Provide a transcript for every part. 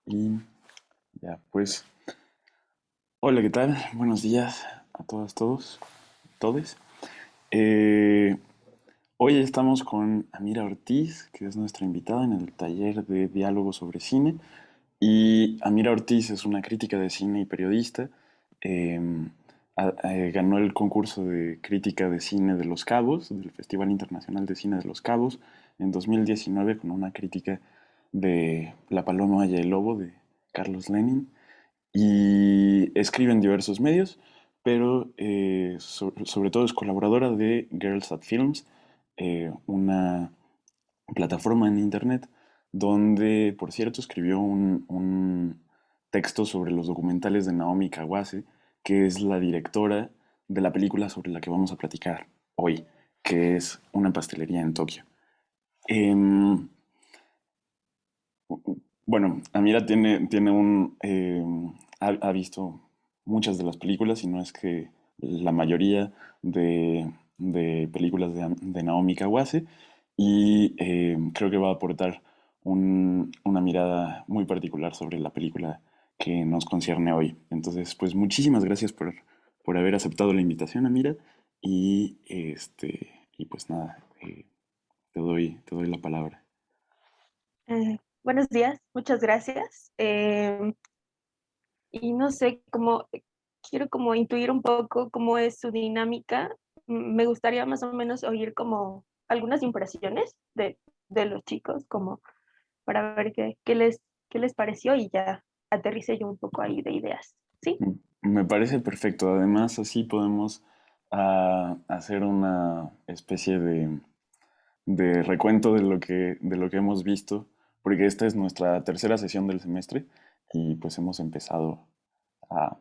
Y ya, pues, hola, ¿qué tal? Buenos días a todas, todos, todes. Eh, Hoy estamos con Amira Ortiz, que es nuestra invitada en el taller de diálogo sobre cine. Y Amira Ortiz es una crítica de cine y periodista. Eh, Ganó el concurso de crítica de cine de Los Cabos, del Festival Internacional de Cine de Los Cabos, en 2019 con una crítica de La Paloma y el Lobo de Carlos Lenin y escribe en diversos medios, pero sobre todo es colaboradora de Girls at Films, una plataforma en internet donde, por cierto, escribió un texto sobre los documentales de Naomi Kawase, que es la directora de la película sobre la que vamos a platicar hoy, que es Una pastelería en Tokio. Em, bueno, Amira tiene ha visto muchas de las películas, y no es que la mayoría de películas de Naomi Kawase, y creo que va a aportar una mirada muy particular sobre la película que nos concierne hoy. Entonces, pues muchísimas gracias por haber aceptado la invitación, Amira, y pues nada, te doy la palabra. Buenos días, muchas gracias. Y no sé, quiero como intuir un poco cómo es su dinámica. Me gustaría más o menos oír como algunas impresiones de los chicos, como para ver qué les pareció y ya aterrice yo un poco ahí de ideas. ¿Sí? Me parece perfecto. Además, así podemos hacer una especie de recuento de lo que hemos visto, porque esta es nuestra tercera sesión del semestre y pues hemos empezado a-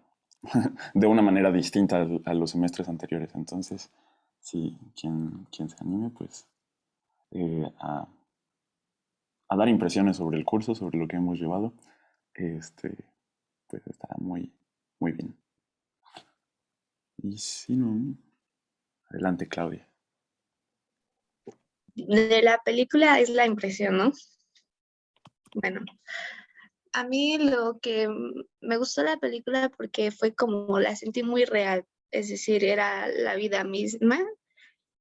de una manera distinta a los semestres anteriores. Entonces, sí, quien se anime, pues eh, a, a dar impresiones sobre el curso, sobre lo que hemos llevado, este, pues estará muy bien. Y si no, adelante, Claudia. De la película es la impresión, ¿no? Bueno, a mí lo que me gustó de la película porque fue como la sentí muy real, es decir, era la vida misma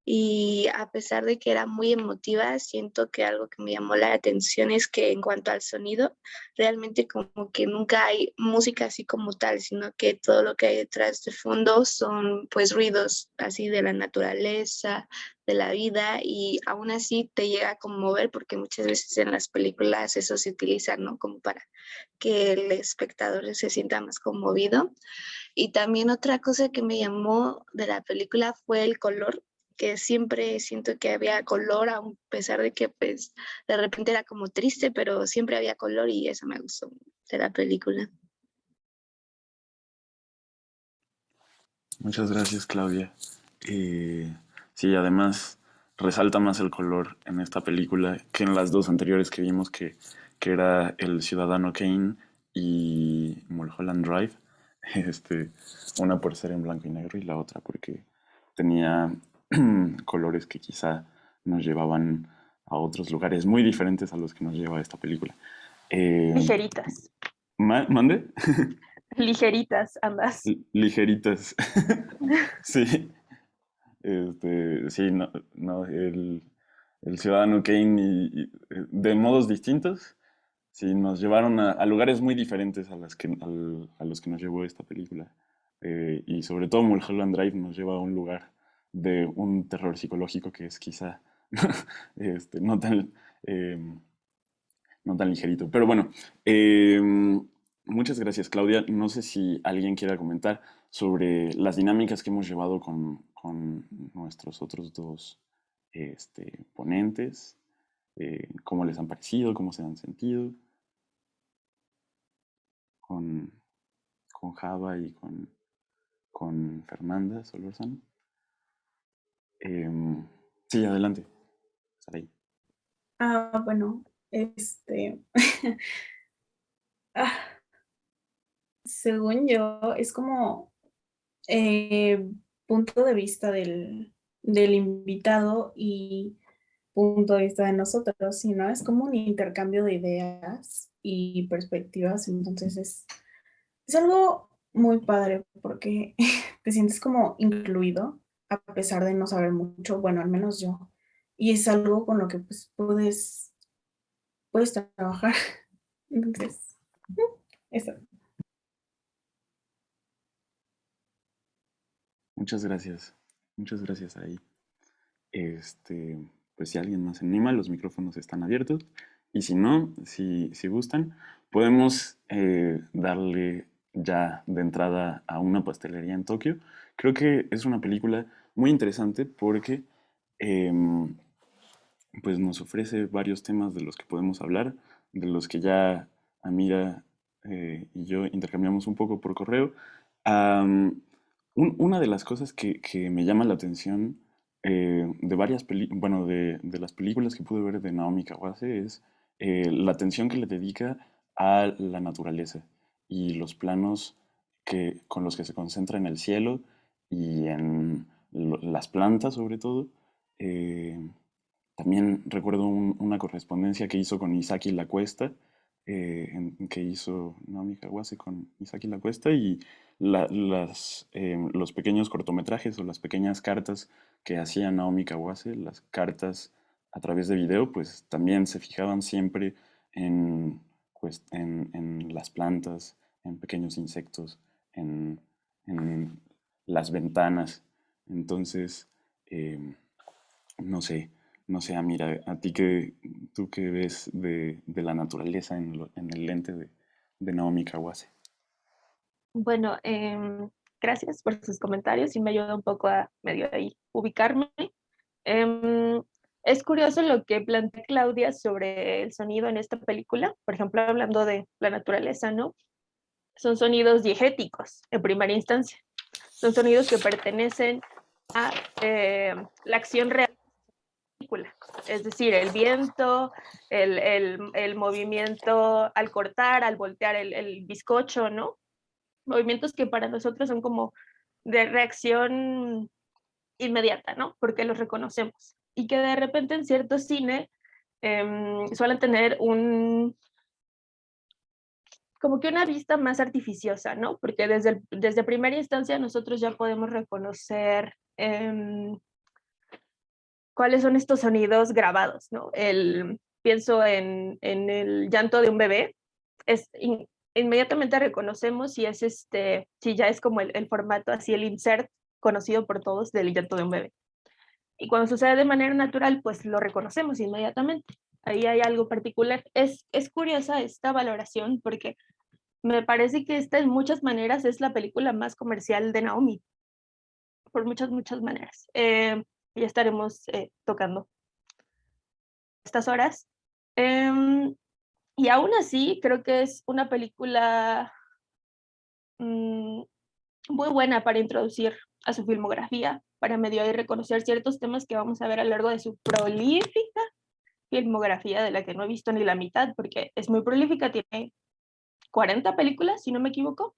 y a pesar de que era muy emotiva, siento que algo que me llamó la atención es que en cuanto al sonido, realmente como que nunca hay música así como tal, sino que todo lo que hay detrás de fondo son pues ruidos así de la naturaleza, de la vida y aún así te llega a conmover porque muchas veces en las películas eso se utiliza, ¿no? Como para que el espectador se sienta más conmovido. Y también otra cosa que me llamó de la película fue el color, que siempre siento que había color, a pesar de que pues de repente era como triste, pero siempre había color y eso me gustó de la película. Muchas gracias, Claudia. Eh, sí, además resalta más el color en esta película que en las dos anteriores que vimos, que era El Ciudadano Kane y Mulholland Drive. Este, una por ser en blanco y negro y la otra porque tenía colores que quizá nos llevaban a otros lugares muy diferentes a los que nos lleva esta película. Eh, Ligeritas, ¿Mande? ligeritas ambas. Ligeritas. Sí, sí, no, no, el Ciudadano Kane de modos distintos, sí, nos llevaron a lugares muy diferentes a los que nos llevó esta película. Y sobre todo Mulholland Drive nos lleva a un lugar de un terror psicológico que es quizá no tan, eh, no tan ligerito. Pero bueno, eh, muchas gracias, Claudia. No sé si alguien quiera comentar sobre las dinámicas que hemos llevado con nuestros otros dos ponentes, cómo les han parecido, cómo se han sentido con, con Java y con Fernanda Solórzano. Sí, adelante, Saray. Bueno, ah, según yo, es como punto de vista del invitado y punto de vista de nosotros, sino es como un intercambio de ideas y perspectivas. Entonces es algo muy padre porque te sientes como incluido a pesar de no saber mucho, bueno, al menos yo. Y es algo con lo que pues puedes trabajar. Entonces, eso. Muchas gracias. Muchas gracias ahí. Pues si alguien más se anima, los micrófonos están abiertos. Y si no, si gustan, podemos darle ya de entrada a Una pastelería en Tokio. Creo que es una película muy interesante porque em, pues nos ofrece varios temas de los que podemos hablar, de los que ya Amira y yo intercambiamos un poco por correo. Am, una de las cosas que me llama la atención de bueno, de las películas que pude ver de Naomi Kawase es la atención que le dedica a la naturaleza y los planos con los que se concentra en el cielo y en las plantas sobre todo. Eh, También recuerdo una correspondencia que hizo con Isaki Lacuesta, que hizo Naomi Kawase con Isaki Lacuesta, y los pequeños cortometrajes o las pequeñas cartas que hacía Naomi Kawase, las cartas a través de video, pues también se fijaban siempre en, en las plantas, en pequeños insectos, en, en las ventanas. Entonces, em, no sé, no sé, mira, a ti tú qué ves de la naturaleza en el lente de Naomi Kawase. Bueno, gracias por sus comentarios y me ayuda un poco a medio ahí ubicarme. Em, es curioso lo que plantea Claudia sobre el sonido en esta película, por ejemplo, hablando de la naturaleza, ¿no? Son sonidos diegéticos en primera instancia, son sonidos que pertenecen a la acción real de la película, es decir, el viento, el movimiento al cortar, al voltear el bizcocho, ¿no? Movimientos que para nosotros son como de reacción inmediata, ¿no? Porque los reconocemos. Y que de repente en cierto cine suelen tener como que una vista más artificiosa, ¿no? Porque desde primera instancia nosotros ya podemos reconocer cuáles son estos sonidos grabados, ¿no? Pienso en el llanto de un bebé, es inmediatamente reconocemos si es si ya es como el formato, así el insert conocido por todos del llanto de un bebé. Y cuando sucede de manera natural, pues lo reconocemos inmediatamente. Ahí hay algo particular. Es curiosa esta valoración porque me parece que esta en muchas maneras es la película más comercial de Naomi, por muchas, muchas maneras. Ya estaremos tocando estas horas. Eh, y aún así, creo que es una película mm, muy buena para introducir a su filmografía, para medio ahí reconocer ciertos temas que vamos a ver a lo largo de su prolífica filmografía, de la que no he visto ni la mitad, porque es muy prolífica, tiene 40 películas, si no me equivoco,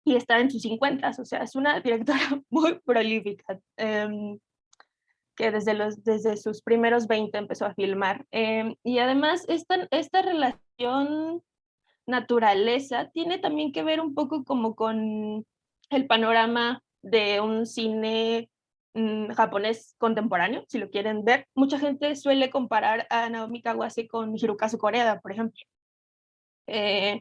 y está en sus 50, o sea, es una directora muy prolífica, que desde sus primeros 20 empezó a filmar. Y además, esta relación naturaleza tiene también que ver un poco como con el panorama de un cine japonés contemporáneo, si lo quieren ver. Mucha gente suele comparar a Naomi Kawase con Hirokazu Koreeda, por ejemplo. Eh,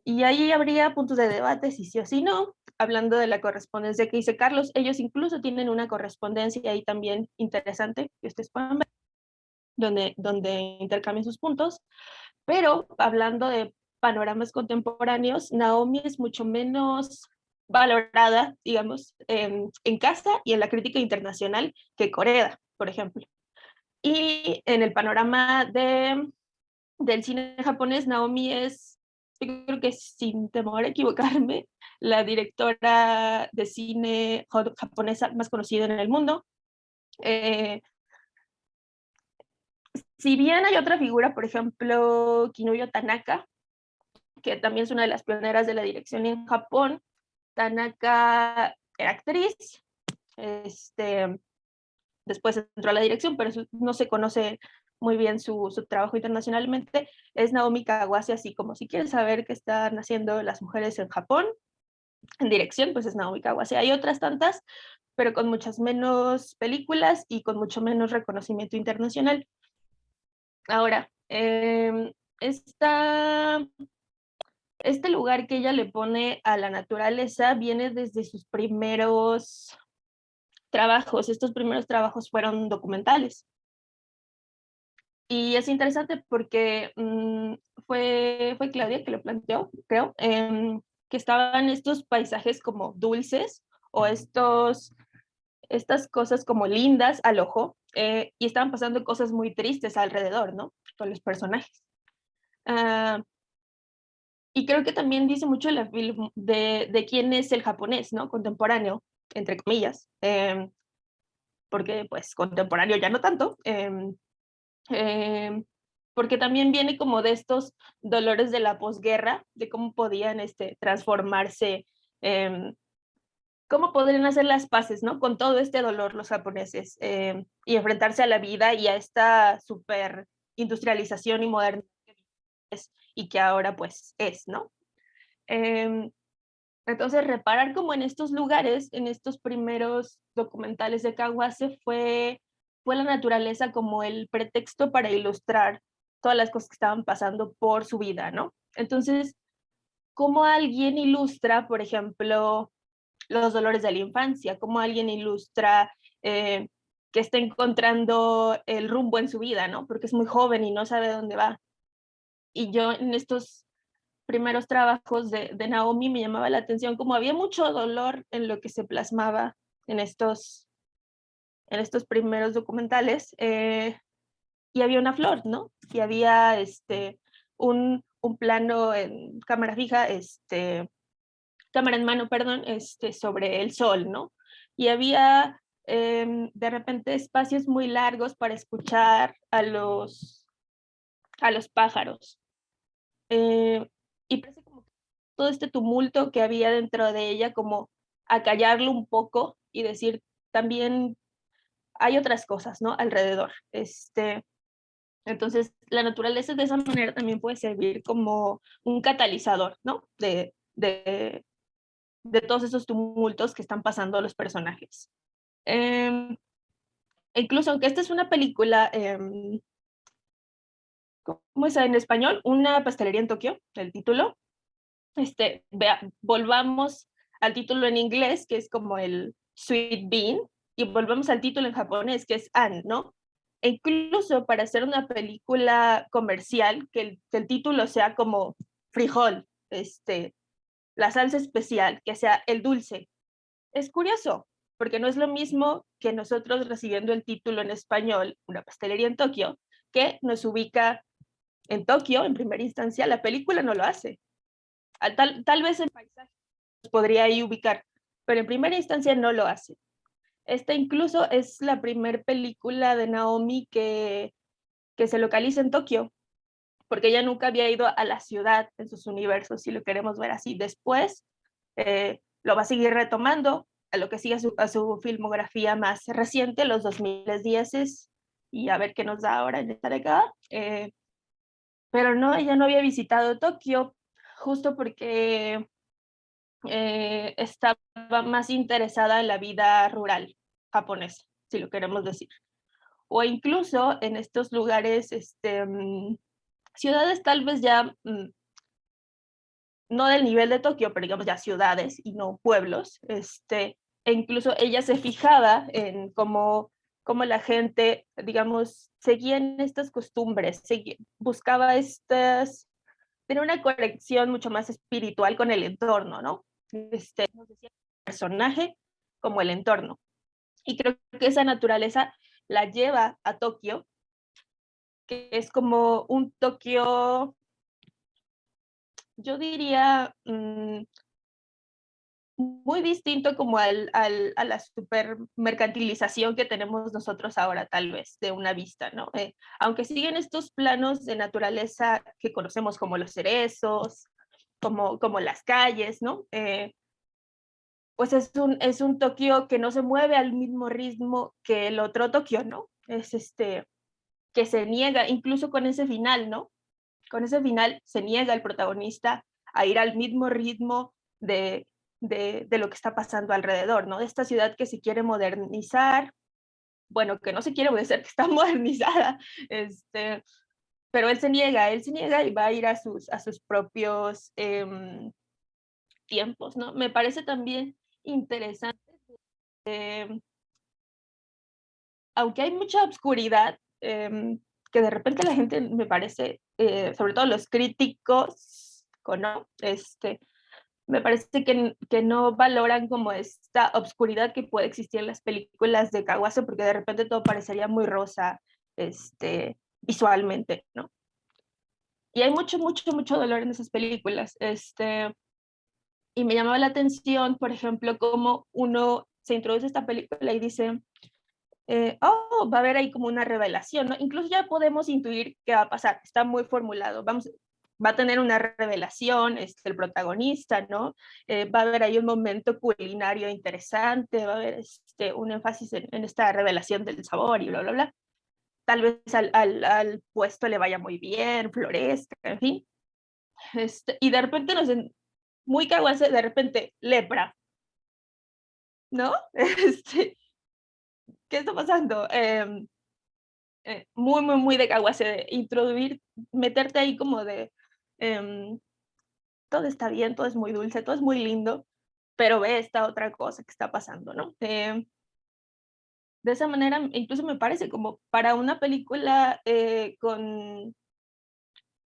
y ahí habría puntos de debate si sí o si no. Hablando de la correspondencia que dice Carlos, ellos incluso tienen una correspondencia ahí también interesante que ustedes puedan ver, donde intercambian sus puntos. Pero hablando de panoramas contemporáneos, Naomi es mucho menos valorada, digamos, en casa y en la crítica internacional que Corea, por ejemplo. Y en el panorama del cine japonés, Naomi es, yo creo que sin temor a equivocarme, la directora de cine japonesa más conocida en el mundo. Eh, si bien hay otra figura, por ejemplo, Kinuyo Tanaka, que también es una de las pioneras de la dirección en Japón. Tanaka era actriz, después entró a la dirección, pero no se conoce muy bien su trabajo internacionalmente, es Naomi Kawase, así como si quieres saber qué están haciendo las mujeres en Japón, en dirección, pues es Naomi Kawase. Hay otras tantas, pero con muchas menos películas y con mucho menos reconocimiento internacional. Ahora, este lugar que ella le pone a la naturaleza viene desde sus primeros trabajos. Estos primeros trabajos fueron documentales. Y es interesante porque fue Claudia que lo planteó, creo, que estaban estos paisajes como dulces o estas cosas como lindas al ojo, y estaban pasando cosas muy tristes alrededor, ¿no? Con los personajes. Uh, y creo que también dice mucho la film de quién es el japonés, ¿no? Contemporáneo, entre comillas, porque pues contemporáneo ya no tanto, porque también viene como de estos dolores de la posguerra, de cómo podían transformarse, cómo podrían hacer las paces, ¿no? Con todo este dolor los japoneses, y enfrentarse a la vida y a esta super industrialización y modernidad y que ahora pues es, ¿no? Entonces reparar como en estos lugares, en estos primeros documentales de Kawase fue la naturaleza como el pretexto para ilustrar todas las cosas que estaban pasando por su vida, ¿no? Entonces, ¿cómo alguien ilustra, por ejemplo, los dolores de la infancia? ¿Cómo alguien ilustra que está encontrando el rumbo en su vida, ¿no? Porque es muy joven y no sabe dónde va. Y yo en estos primeros trabajos de Naomi me llamaba la atención, como había mucho dolor en lo que se plasmaba en estos primeros documentales, y había una flor, ¿no? Y había un plano en cámara fija, cámara en mano, perdón, sobre el sol, ¿no? Y había de repente espacios muy largos para escuchar a los pájaros. Y parece como todo este tumulto que había dentro de ella, como acallarlo un poco y decir, también hay otras cosas, ¿no? Alrededor. Entonces, la naturaleza de esa manera también puede servir como un catalizador, ¿no? De todos esos tumultos que están pasando los personajes. Incluso, aunque esta es una película, ¿cómo es en español? Una pastelería en Tokio, el título. Volvamos al título en inglés, que es como el Sweet Bean, y volvemos al título en japonés, que es An, ¿no? E incluso para hacer una película comercial, que el título sea como frijol, la salsa especial, que sea el dulce. Es curioso, porque no es lo mismo que nosotros recibiendo el título en español, una pastelería en Tokio, que nos ubica en Tokio en primera instancia. La película no lo hace. Tal vez en paisaje podría ahí ubicar, pero en primera instancia no lo hace. Esta incluso es la primera película de Naomi que se localiza en Tokio, porque ella nunca había ido a la ciudad en sus universos, si lo queremos ver así. Después lo va a seguir retomando a lo que sigue a su filmografía más reciente, los 2010, y a ver qué nos da ahora en esta década. Pero no, ella no había visitado Tokio, justo porque estaba más interesada en la vida rural japonesa, si lo queremos decir. O incluso en estos lugares, ciudades tal vez ya, no del nivel de Tokio, pero digamos ya ciudades y no pueblos, e incluso ella se fijaba en cómo la gente, digamos, seguía en estas costumbres, buscaba tener una conexión mucho más espiritual con el entorno, ¿no? Nos decía el personaje como el entorno. Y creo que esa naturaleza la lleva a Tokio, que es como un Tokio, yo diría, muy distinto como a la supermercantilización que tenemos nosotros ahora, tal vez, de una vista, ¿no? Aunque siguen estos planos de naturaleza que conocemos, como los cerezos, como las calles, ¿no? pues es un Tokio que no se mueve al mismo ritmo que el otro Tokio, ¿no? Es que se niega, incluso con ese final, ¿no? Con ese final se niega el protagonista a ir al mismo ritmo de lo que está pasando alrededor, ¿no? De esta ciudad que se quiere modernizar, bueno, que no se quiere modernizar, que está modernizada, pero él se niega y va a ir a sus propios tiempos, ¿no? Me parece también interesante, aunque hay mucha obscuridad, que de repente la gente me parece, sobre todo los críticos, ¿no? Me parece que no valoran como esta obscuridad que puede existir en las películas de Kawase, porque de repente todo parecería muy rosa, visualmente, ¿no? Y hay mucho, mucho, mucho dolor en esas películas, y me llamaba la atención, por ejemplo, cómo uno se introduce a esta película y dice, oh, va a haber ahí como una revelación, ¿no? Incluso ya podemos intuir qué va a pasar, está muy formulado, va a tener una revelación, el protagonista, ¿no? Va a haber ahí un momento culinario interesante, va a haber un énfasis en esta revelación del sabor y bla, bla, bla. Tal vez al puesto le vaya muy bien, florezca, en fin. Y de repente muy caguace, de repente lepra, ¿no? ¿Qué está pasando? Muy, muy, muy de caguace, de introducir, meterte ahí como de, em, todo está bien, todo es muy dulce, todo es muy lindo, pero ve esta otra cosa que está pasando, ¿no? De esa manera, incluso me parece como para una película con,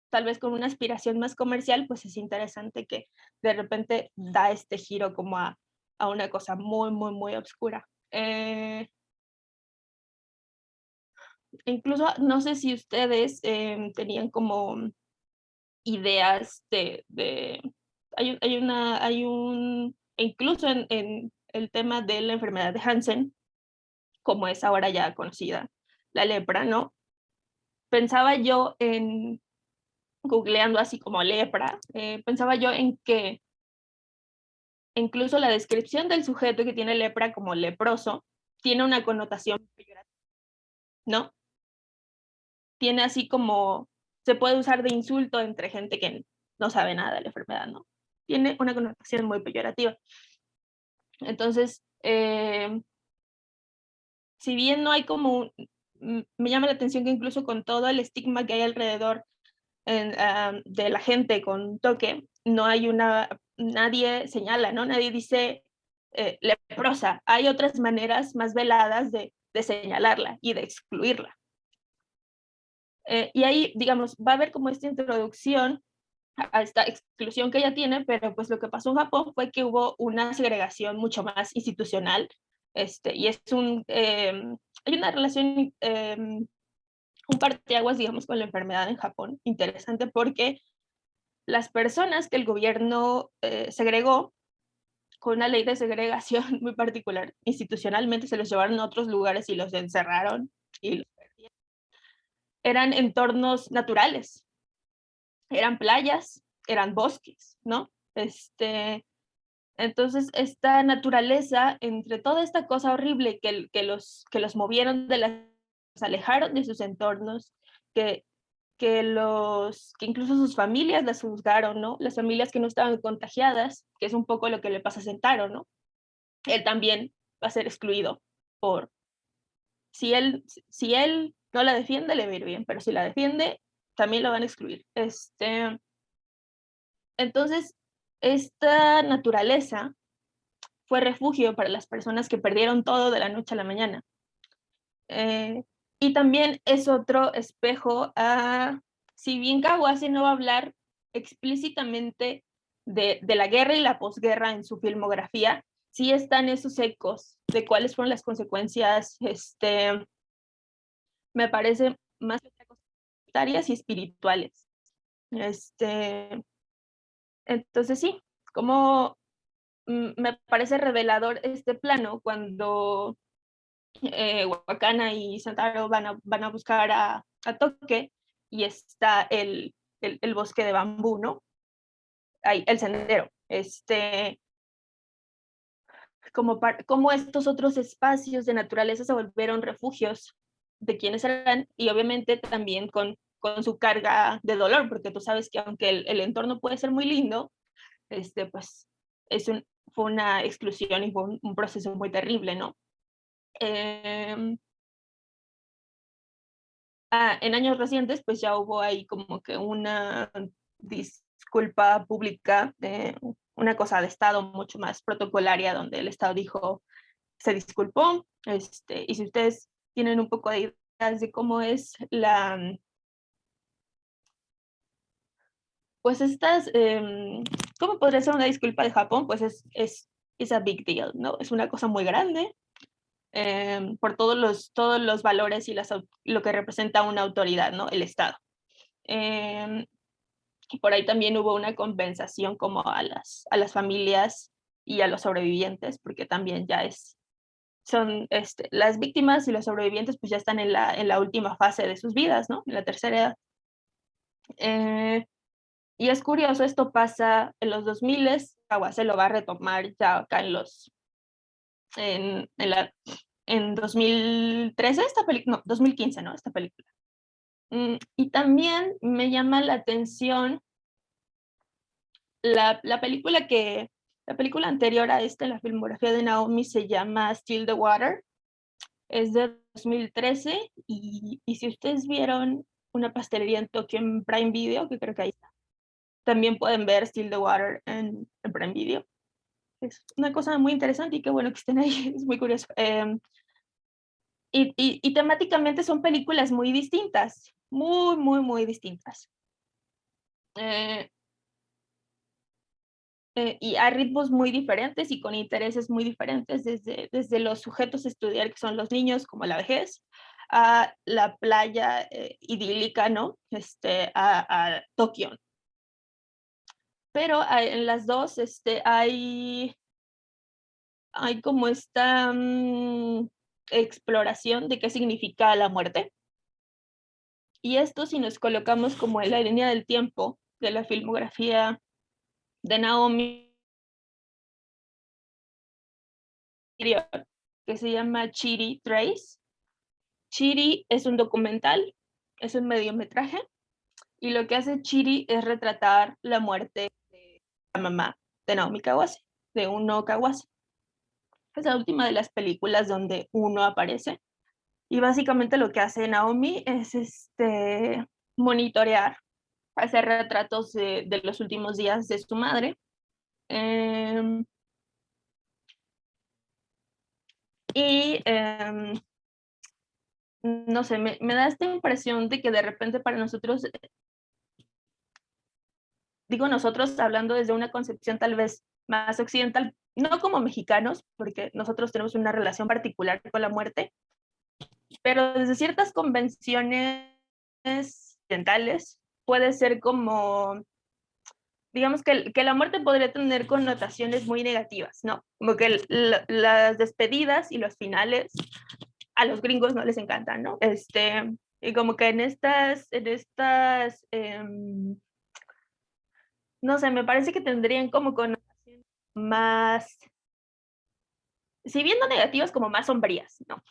tal vez con una aspiración más comercial, pues es interesante que de repente da este giro como a una cosa muy, muy, muy oscura. Incluso no sé si ustedes tenían como ideas incluso en el tema de la enfermedad de Hansen, como es ahora ya conocida, la lepra, ¿no? Pensaba yo googleando así como lepra, pensaba yo en que incluso la descripción del sujeto que tiene lepra como leproso tiene una connotación peyorativa, ¿no? Tiene así como, se puede usar de insulto entre gente que no sabe nada de la enfermedad, ¿no? Tiene una connotación muy peyorativa. Entonces, si bien no hay como, me llama la atención que incluso con todo el estigma que hay alrededor de la gente con toque, no hay nadie señala, ¿no? Nadie dice leprosa. Hay otras maneras más veladas de señalarla y de excluirla. Y ahí, digamos, va a haber como esta introducción a esta exclusión que ella tiene, pero pues lo que pasó en Japón fue que hubo una segregación mucho más institucional, y hay una relación, un parteaguas, digamos, con la enfermedad en Japón, interesante porque las personas que el gobierno segregó con una ley de segregación muy particular, institucionalmente se los llevaron a otros lugares y los encerraron y los perdieron. Eran entornos naturales, eran playas, eran bosques, ¿no? Entonces, esta naturaleza, entre toda esta cosa horrible que los movieron los alejaron de sus entornos, que, que incluso sus familias las juzgaron, ¿no? Las familias que no estaban contagiadas, que es un poco lo que le pasa a Sentaro, ¿no? Él también va a ser excluido por, si él no la defiende, le va a ir bien, pero si la defiende, también lo van a excluir. Entonces, esta naturaleza fue refugio para las personas que perdieron todo de la noche a la mañana. Y también es otro espejo si bien Kawase no va a hablar explícitamente de la guerra y la posguerra en su filmografía, sí están esos ecos de cuáles fueron las consecuencias, me parece más humanitarias y espirituales. Entonces sí, como me parece revelador este plano cuando Wakana y Santaro van a buscar a Toque y está el bosque de bambú, ¿no? Ahí, el sendero. cómo estos otros espacios de naturaleza se volvieron refugios de quienes eran, y obviamente también con su carga de dolor, porque tú sabes que aunque el entorno puede ser muy lindo, pues fue una exclusión y fue un proceso muy terrible, ¿no? En años recientes, pues ya hubo ahí como que una disculpa pública, una cosa de Estado mucho más protocolaria, donde el Estado dijo, se disculpó, y si ustedes tienen un poco de ideas de cómo es pues ¿cómo podría ser una disculpa de Japón? Pues es a big deal, ¿no? Es una cosa muy grande, por todos los valores y lo que representa una autoridad, ¿no? El Estado. Y por ahí también hubo una compensación como a las familias y a los sobrevivientes, porque también ya son las víctimas y los sobrevivientes pues ya están en la última fase de sus vidas, ¿no? En la tercera edad. Y es curioso, esto pasa en los 2000, se lo va a retomar ya acá en 2013, esta película, no, 2015, ¿no? Esta película. Y también me llama la atención la película anterior a esta, la filmografía de Naomi, se llama Still the Water, es de 2013, y si ustedes vieron Una pastelería en Tokio en Prime Video, que creo que ahí está, también pueden ver Still the Water en Prime Video. Es una cosa muy interesante y qué bueno que estén ahí, es muy curioso. Y temáticamente son películas muy distintas, muy, muy, muy distintas. Y a ritmos muy diferentes y con intereses muy diferentes, desde los sujetos a estudiar, que son los niños, como la vejez, a la playa idílica, ¿no? A Tokio. Pero en las dos hay como esta exploración de qué significa la muerte. Y esto, si nos colocamos como en la línea del tiempo de la filmografía de Naomi, que se llama Chiri Trace. Chiri es un documental, es un mediometraje, y lo que hace Chiri es retratar la muerte de la mamá de Naomi Kawase, de Uno Kawase. Es la última de las películas donde Uno aparece. Y básicamente lo que hace Naomi es monitorear, hacer retratos de los últimos días de su madre. No sé, me da esta impresión de que de repente para nosotros, digo nosotros hablando desde una concepción tal vez más occidental, no como mexicanos, porque nosotros tenemos una relación particular con la muerte, pero desde ciertas convenciones occidentales puede ser como, digamos que la muerte podría tener connotaciones muy negativas, ¿no? Como que las despedidas y los finales a los gringos no les encantan, ¿no? Y como que en estas no sé, me parece que tendrían como connotaciones más, si bien no negativas, como más sombrías, ¿no?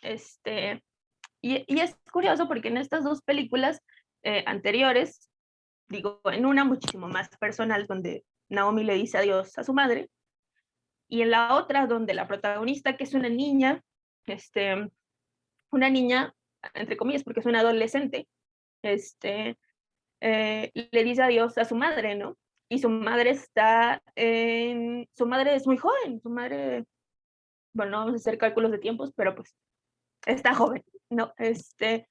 Y es curioso porque en estas dos películas anteriores, digo, en una muchísimo más personal, donde Naomi le dice adiós a su madre, y en la otra, donde la protagonista, que es una niña, entre comillas, porque es una adolescente, le dice adiós a su madre, ¿no? Y su madre su madre es muy joven, su madre, bueno, no vamos a hacer cálculos de tiempos, pero pues está joven, ¿no? Entonces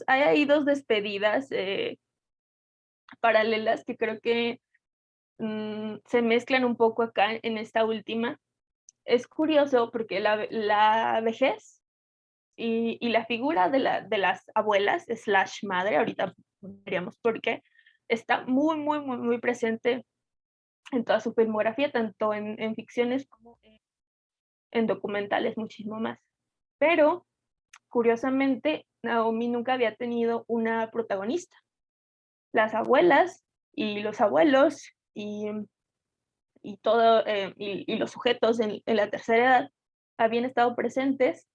hay ahí dos despedidas paralelas que creo que se mezclan un poco acá en esta última. Es curioso porque la vejez y la figura de las abuelas slash madre, ahorita veríamos por qué, está muy, muy, muy, muy presente en toda su filmografía, tanto en ficciones como en documentales, muchísimo más. Pero, curiosamente, Naomi nunca había tenido una protagonista. Las abuelas y los abuelos y todo, y los sujetos en la tercera edad habían estado presentes,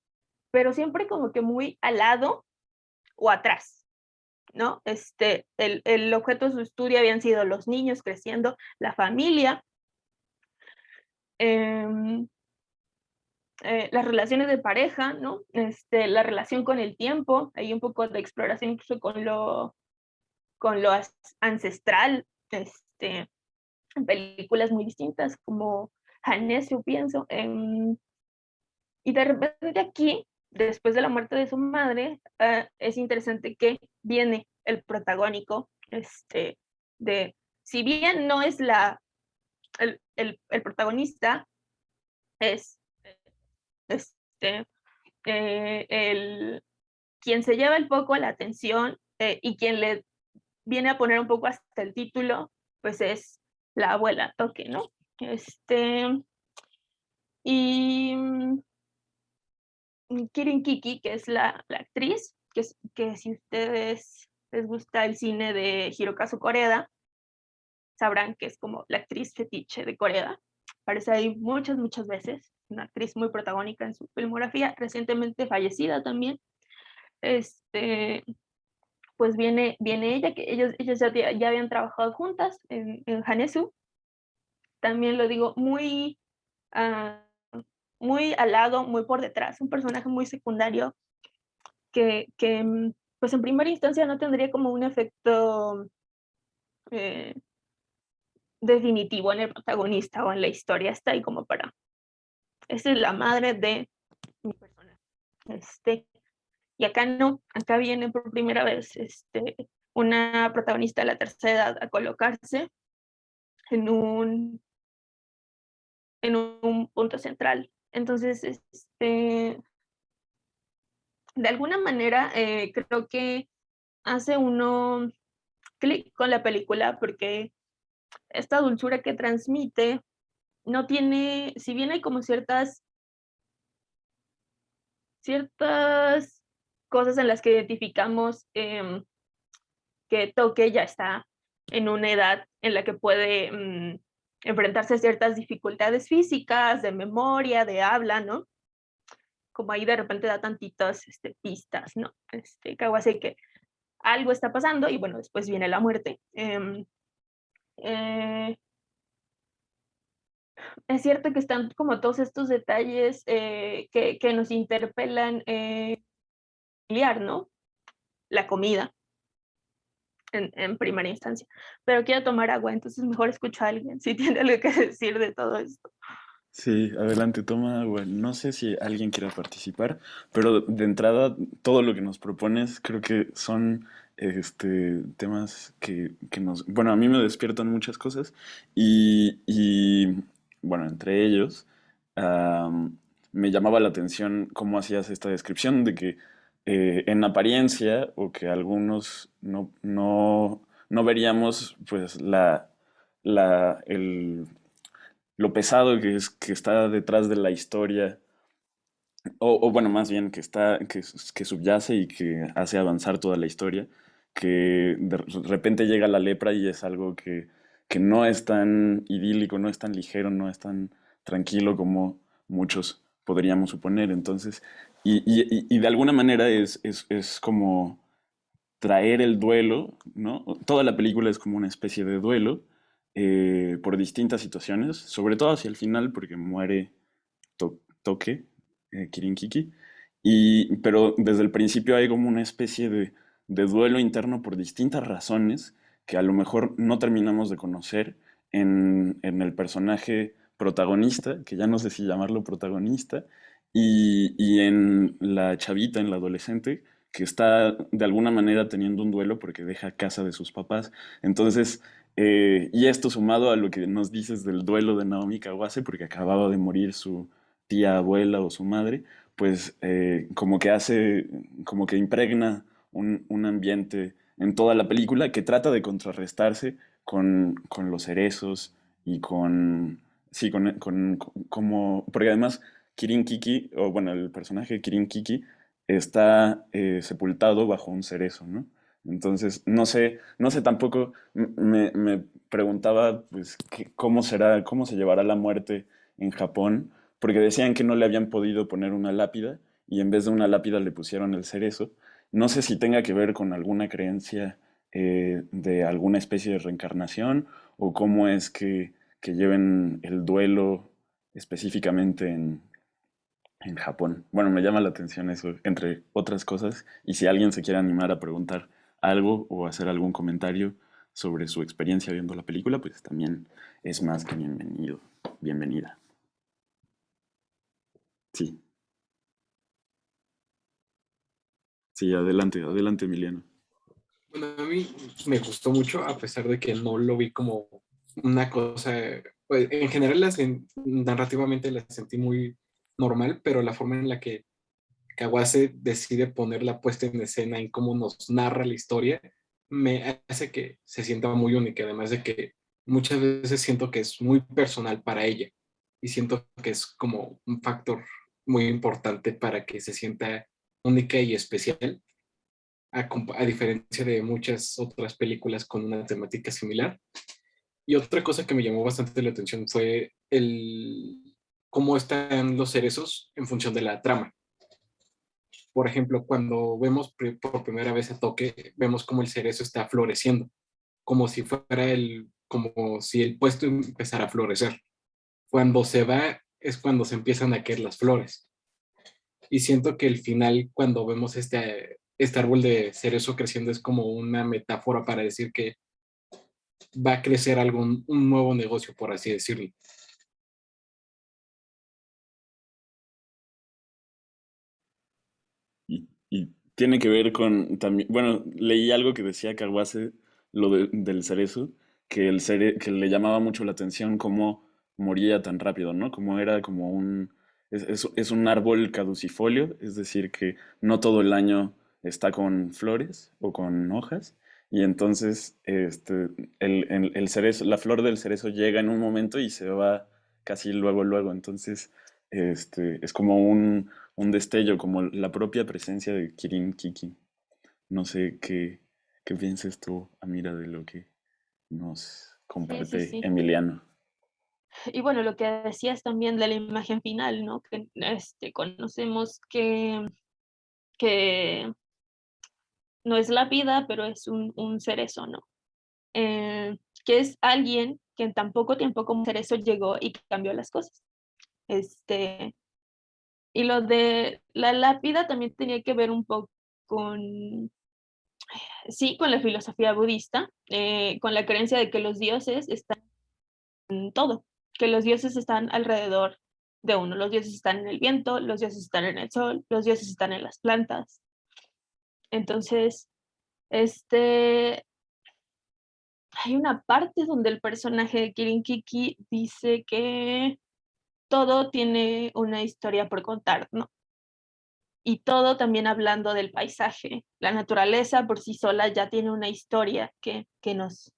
pero siempre como que muy al lado o atrás, ¿no? El objeto de su estudio habían sido los niños creciendo, la familia, em, las relaciones de pareja, ¿no? La relación con el tiempo, hay un poco de exploración incluso con lo ancestral, en películas muy distintas como Hannes, yo pienso. Y de repente aquí, después de la muerte de su madre, es interesante que viene el protagónico, de, si bien no es el protagonista, es este, quien se lleva el poco la atención, y quien le viene a poner un poco hasta el título, pues es la abuela Toque, ¿no? Y Kirin Kiki, que es la actriz, que si ustedes les gusta el cine de Hirokazu Koreda, sabrán que es como la actriz fetiche de Koreda. Aparece ahí muchas, muchas veces. Una actriz muy protagónica en su filmografía, recientemente fallecida también. Pues viene ella, que ellos ya habían trabajado juntas en Hanesu. También lo digo ah, muy al lado, muy por detrás, un personaje muy secundario que pues en primera instancia no tendría como un efecto eh, definitivo en el protagonista o en la historia, está ahí como para, esa es la madre de mi personaje. Y acá no, acá viene por primera vez una protagonista de la tercera edad a colocarse en un punto central. Entonces, de alguna manera, creo que hace uno clic con la película porque esta dulzura que transmite no tiene, si bien hay como ciertas cosas en las que identificamos que Toque ya está en una edad en la que puede enfrentarse a ciertas dificultades físicas, de memoria, de habla, ¿no? Como ahí de repente da tantitas pistas, ¿no? Kawase que algo está pasando y bueno, después viene la muerte. Eh, es cierto que están como todos estos detalles que nos interpelan, familiar, ¿no? La comida en primera instancia. Pero quiero tomar agua, entonces mejor escucho a alguien si tiene algo que decir de todo esto. Sí, adelante, toma agua. No sé si alguien quiera participar, pero de entrada todo lo que nos propones creo que son temas que nos, bueno, a mí me despiertan muchas cosas bueno, entre ellos me llamaba la atención cómo hacías esta descripción de que en apariencia o que algunos no veríamos pues lo pesado que es que está detrás de la historia, o bueno, más bien que subyace y que hace avanzar toda la historia, que de repente llega la lepra y es algo que no es tan idílico, no es tan ligero, no es tan tranquilo como muchos podríamos suponer. Entonces, y de alguna manera es como traer el duelo, ¿no? Toda la película es como una especie de duelo por distintas situaciones, sobre todo hacia el final, porque muere Toque, Kirin Kiki, pero desde el principio hay como una especie de duelo interno por distintas razones que a lo mejor no terminamos de conocer en el personaje protagonista, que ya no sé si llamarlo protagonista, y en la chavita, en la adolescente, que está de alguna manera teniendo un duelo porque deja casa de sus papás. Entonces, y esto sumado a lo que nos dices del duelo de Naomi Kawase, porque acababa de morir su tía abuela o su madre, pues como que impregna un ambiente en toda la película que trata de contrarrestarse con los cerezos y sí, como, porque además Kirin Kiki, o bueno, el personaje de Kirin Kiki está sepultado bajo un cerezo, ¿no? Entonces, no sé tampoco, me preguntaba, pues, cómo se llevará la muerte en Japón, porque decían que no le habían podido poner una lápida y en vez de una lápida le pusieron el cerezo. No sé si tenga que ver con alguna creencia de alguna especie de reencarnación o cómo es que lleven el duelo específicamente en Japón. Bueno, me llama la atención eso, entre otras cosas, y si alguien se quiere animar a preguntar algo o hacer algún comentario sobre su experiencia viendo la película, pues también es más que bienvenido, bienvenida. Sí, sí, adelante, adelante, Emiliano. Bueno, a mí me gustó mucho, a pesar de que no lo vi como una cosa, pues, en general narrativamente la sentí muy normal, pero la forma en la que Kawase decide poner la puesta en escena en cómo nos narra la historia, me hace que se sienta muy única, además de que muchas veces siento que es muy personal para ella y siento que es como un factor muy importante para que se sienta única y especial a diferencia de muchas otras películas con una temática similar. Y otra cosa que me llamó bastante la atención fue cómo están los cerezos en función de la trama. Por ejemplo, cuando vemos por primera vez a Toque, vemos cómo el cerezo está floreciendo, como si fuera como si el puesto empezara a florecer. Cuando se va es cuando se empiezan a caer las flores. Y siento que el final, cuando vemos este árbol de cerezo creciendo, es como una metáfora para decir que va a crecer un nuevo negocio, por así decirlo. Y tiene que ver con también, bueno, leí algo que decía Kawase, del cerezo, que le llamaba mucho la atención cómo moría tan rápido, ¿no? Como era como es un árbol caducifolio, es decir, que no todo el año está con flores o con hojas, y entonces el cerezo, la flor del cerezo llega en un momento y se va casi luego, luego, entonces es como un destello, como la propia presencia de Kirin Kiki. No sé qué piensas tú, Amira, de lo que nos Sí, sí, comparte sí. Emiliano. Y bueno, lo que decías también de la imagen final, ¿no? Que conocemos que no es la vida, pero es un cerezo, ¿no? Que es alguien que en tan poco tiempo como cerezo llegó y cambió las cosas. Este, y lo de la lápida también tenía que ver un poco con, sí, con la filosofía budista, con la creencia de que los dioses están en todo, que los dioses están alrededor de uno. Los dioses están en el viento, los dioses están en el sol, los dioses están en las plantas. Entonces, hay una parte donde el personaje de Kirin Kiki dice que todo tiene una historia por contar, ¿no? Y todo también hablando del paisaje. La naturaleza por sí sola ya tiene una historia que nos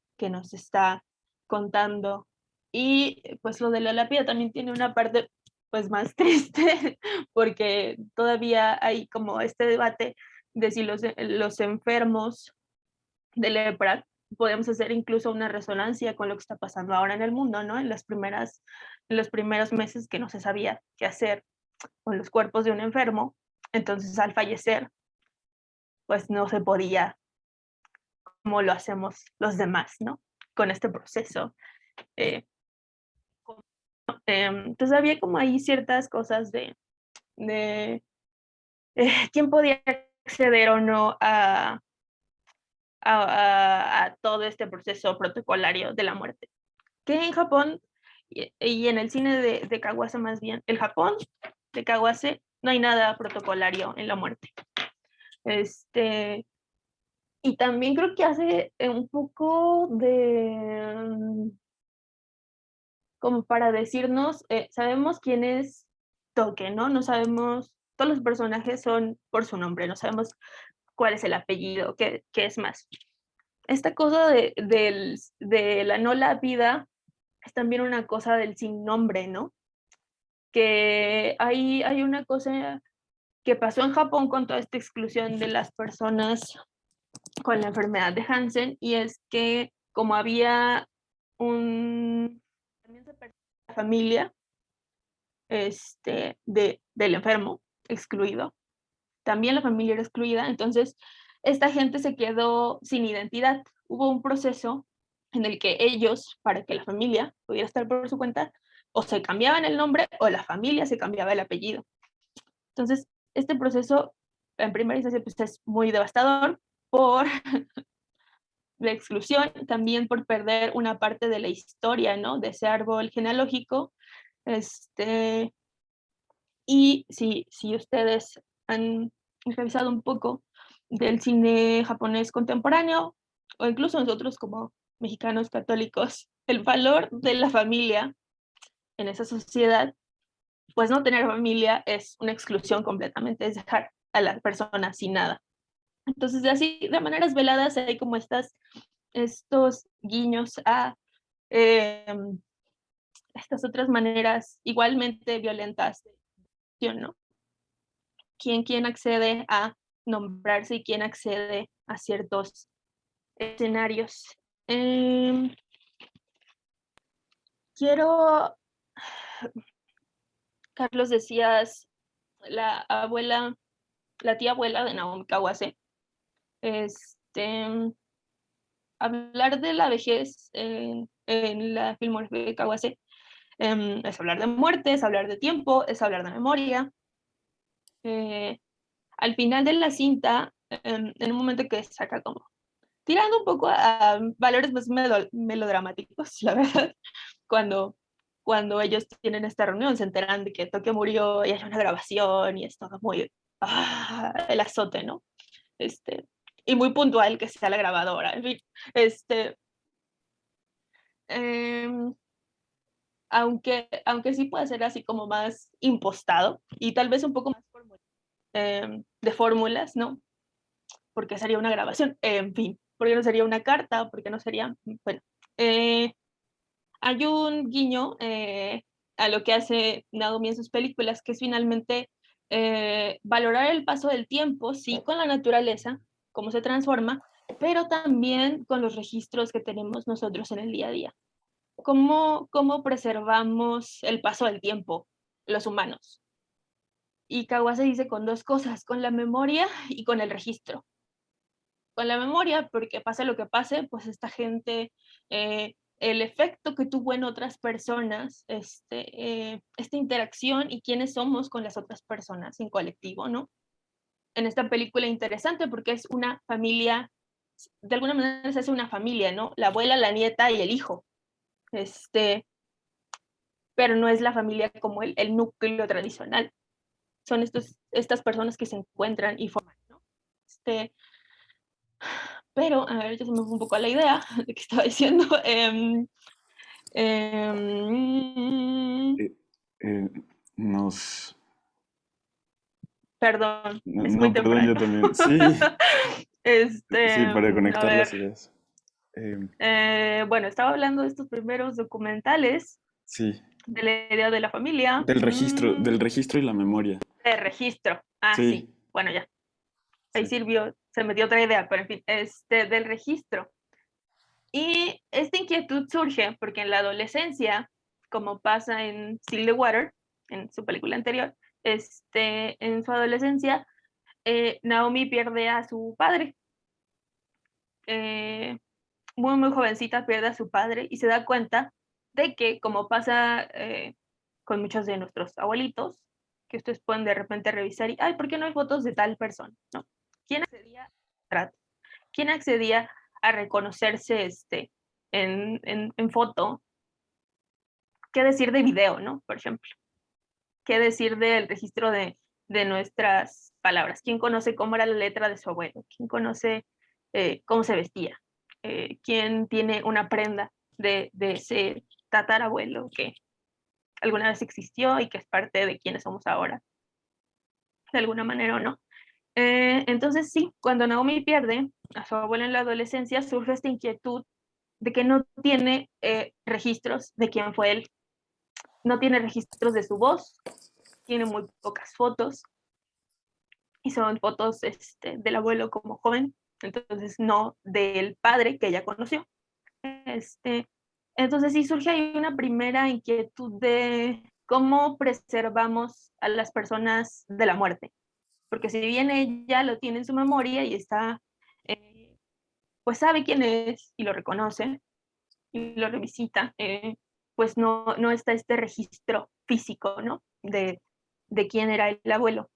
está contando. Y pues lo de la lápida también tiene una parte pues más triste, porque todavía hay como este debate de si los enfermos de lepra podemos hacer incluso una resonancia con lo que está pasando ahora en el mundo, ¿no? En los primeros meses que no se sabía qué hacer con los cuerpos de un enfermo, entonces al fallecer, pues no se podía como lo hacemos los demás, ¿no? Con este proceso. Eh, entonces había como ahí ciertas cosas de quién podía acceder o no a todo este proceso protocolario de la muerte. Que en Japón y en el cine de Kawase más bien, el Japón de Kawase no hay nada protocolario en la muerte. Y también creo que hace un poco como para decirnos, sabemos quién es Toque, ¿no? No sabemos, todos los personajes son por su nombre, no sabemos cuál es el apellido, qué es más. Esta cosa de la no la vida es también una cosa del sin nombre, ¿no? Que hay una cosa que pasó en Japón con toda esta exclusión de las personas con la enfermedad de Hansen, y es que como había también se perdió la familia, del enfermo, excluido. También la familia era excluida, entonces esta gente se quedó sin identidad. Hubo un proceso en el que ellos, para que la familia pudiera estar por su cuenta, o se cambiaban el nombre o la familia se cambiaba el apellido. Entonces, este proceso, en primera instancia, pues, es muy devastador por la exclusión, también por perder una parte de la historia, ¿no? De ese árbol genealógico. Y si ustedes han revisado un poco del cine japonés contemporáneo, o incluso nosotros como mexicanos católicos, el valor de la familia en esa sociedad, pues no tener familia es una exclusión completamente, es dejar a la persona sin nada. Entonces, así, de maneras veladas, hay como estos guiños a estas otras maneras igualmente violentas, ¿no? ¿Quién accede a nombrarse y quién accede a ciertos escenarios? Quiero, Carlos, decías, la tía abuela de Naomi Kawase, hablar de la vejez en la filmografía de Kawase es hablar de muerte, es hablar de tiempo, es hablar de memoria. Al final de la cinta, en un momento que saca como, tirando un poco a valores más melodramáticos, la verdad, cuando ellos tienen esta reunión, se enteran de que Tokio murió y hay una grabación y es todo muy, el azote, ¿no? Y muy puntual que sea la grabadora, en fin, em, aunque sí puede ser así como más impostado y tal vez un poco más de fórmulas, ¿no? Porque sería una grabación, en fin, porque no sería una carta, porque no sería, bueno, hay un guiño a lo que hace Naomi en sus películas, que es finalmente valorar el paso del tiempo, sí, con la naturaleza, cómo se transforma, pero también con los registros que tenemos nosotros en el día a día. ¿Cómo preservamos el paso del tiempo, los humanos? Y Kawase dice con dos cosas, con la memoria y con el registro. Con la memoria, porque pase lo que pase, pues esta gente, el efecto que tuvo en otras personas, esta interacción y quiénes somos con las otras personas en colectivo, ¿no? En esta película interesante porque es una familia, de alguna manera se hace una familia, ¿no? La abuela, la nieta y el hijo. Pero no es la familia como el núcleo tradicional. Son estas personas que se encuentran y forman, ¿no? Pero, a ver, ya se me fue un poco a la idea de que estaba diciendo. Eh, eh, nos... Perdón, es muy No, perdón, yo temprano. también. Sí, sí, para A conectar las ver, ideas. bueno, estaba hablando de estos primeros documentales, Sí, de la idea de la familia, del registro y la memoria. de registro. Ah, sí, Sí, bueno, ya. Ahí sí. sirvió, se me dio otra idea, pero en fin, del registro. Y esta inquietud surge porque en la adolescencia, como pasa en Still the Water, en su película anterior, en su adolescencia, Naomi pierde a su padre. Muy jovencita pierde a su padre y se da cuenta de que, como pasa con muchos de nuestros abuelitos, que ustedes pueden de repente revisar y, ay, ¿por qué no hay fotos de tal persona? ¿No? ¿Quién accedía a trato? ¿Quién accedía a reconocerse en foto? ¿Qué decir de video, no? Por ejemplo. ¿Qué decir del registro de nuestras palabras? ¿Quién conoce cómo era la letra de su abuelo? ¿Quién conoce cómo se vestía? ¿Quién tiene una prenda de ese tatarabuelo que alguna vez existió y que es parte de quienes somos ahora? De alguna manera o no. Entonces sí, cuando Naomi pierde a su abuela en la adolescencia, surge esta inquietud de que no tiene registros de quién fue él, no tiene registros de su voz, tiene muy pocas fotos y son fotos del abuelo como joven, entonces no del padre que ella conoció. Entonces sí surge ahí una primera inquietud de cómo preservamos a las personas de la muerte. Porque si bien ella lo tiene en su memoria y está, pues sabe quién es y lo reconoce y lo revisita, pues no está este registro físico, ¿no? De quién era el abuelo.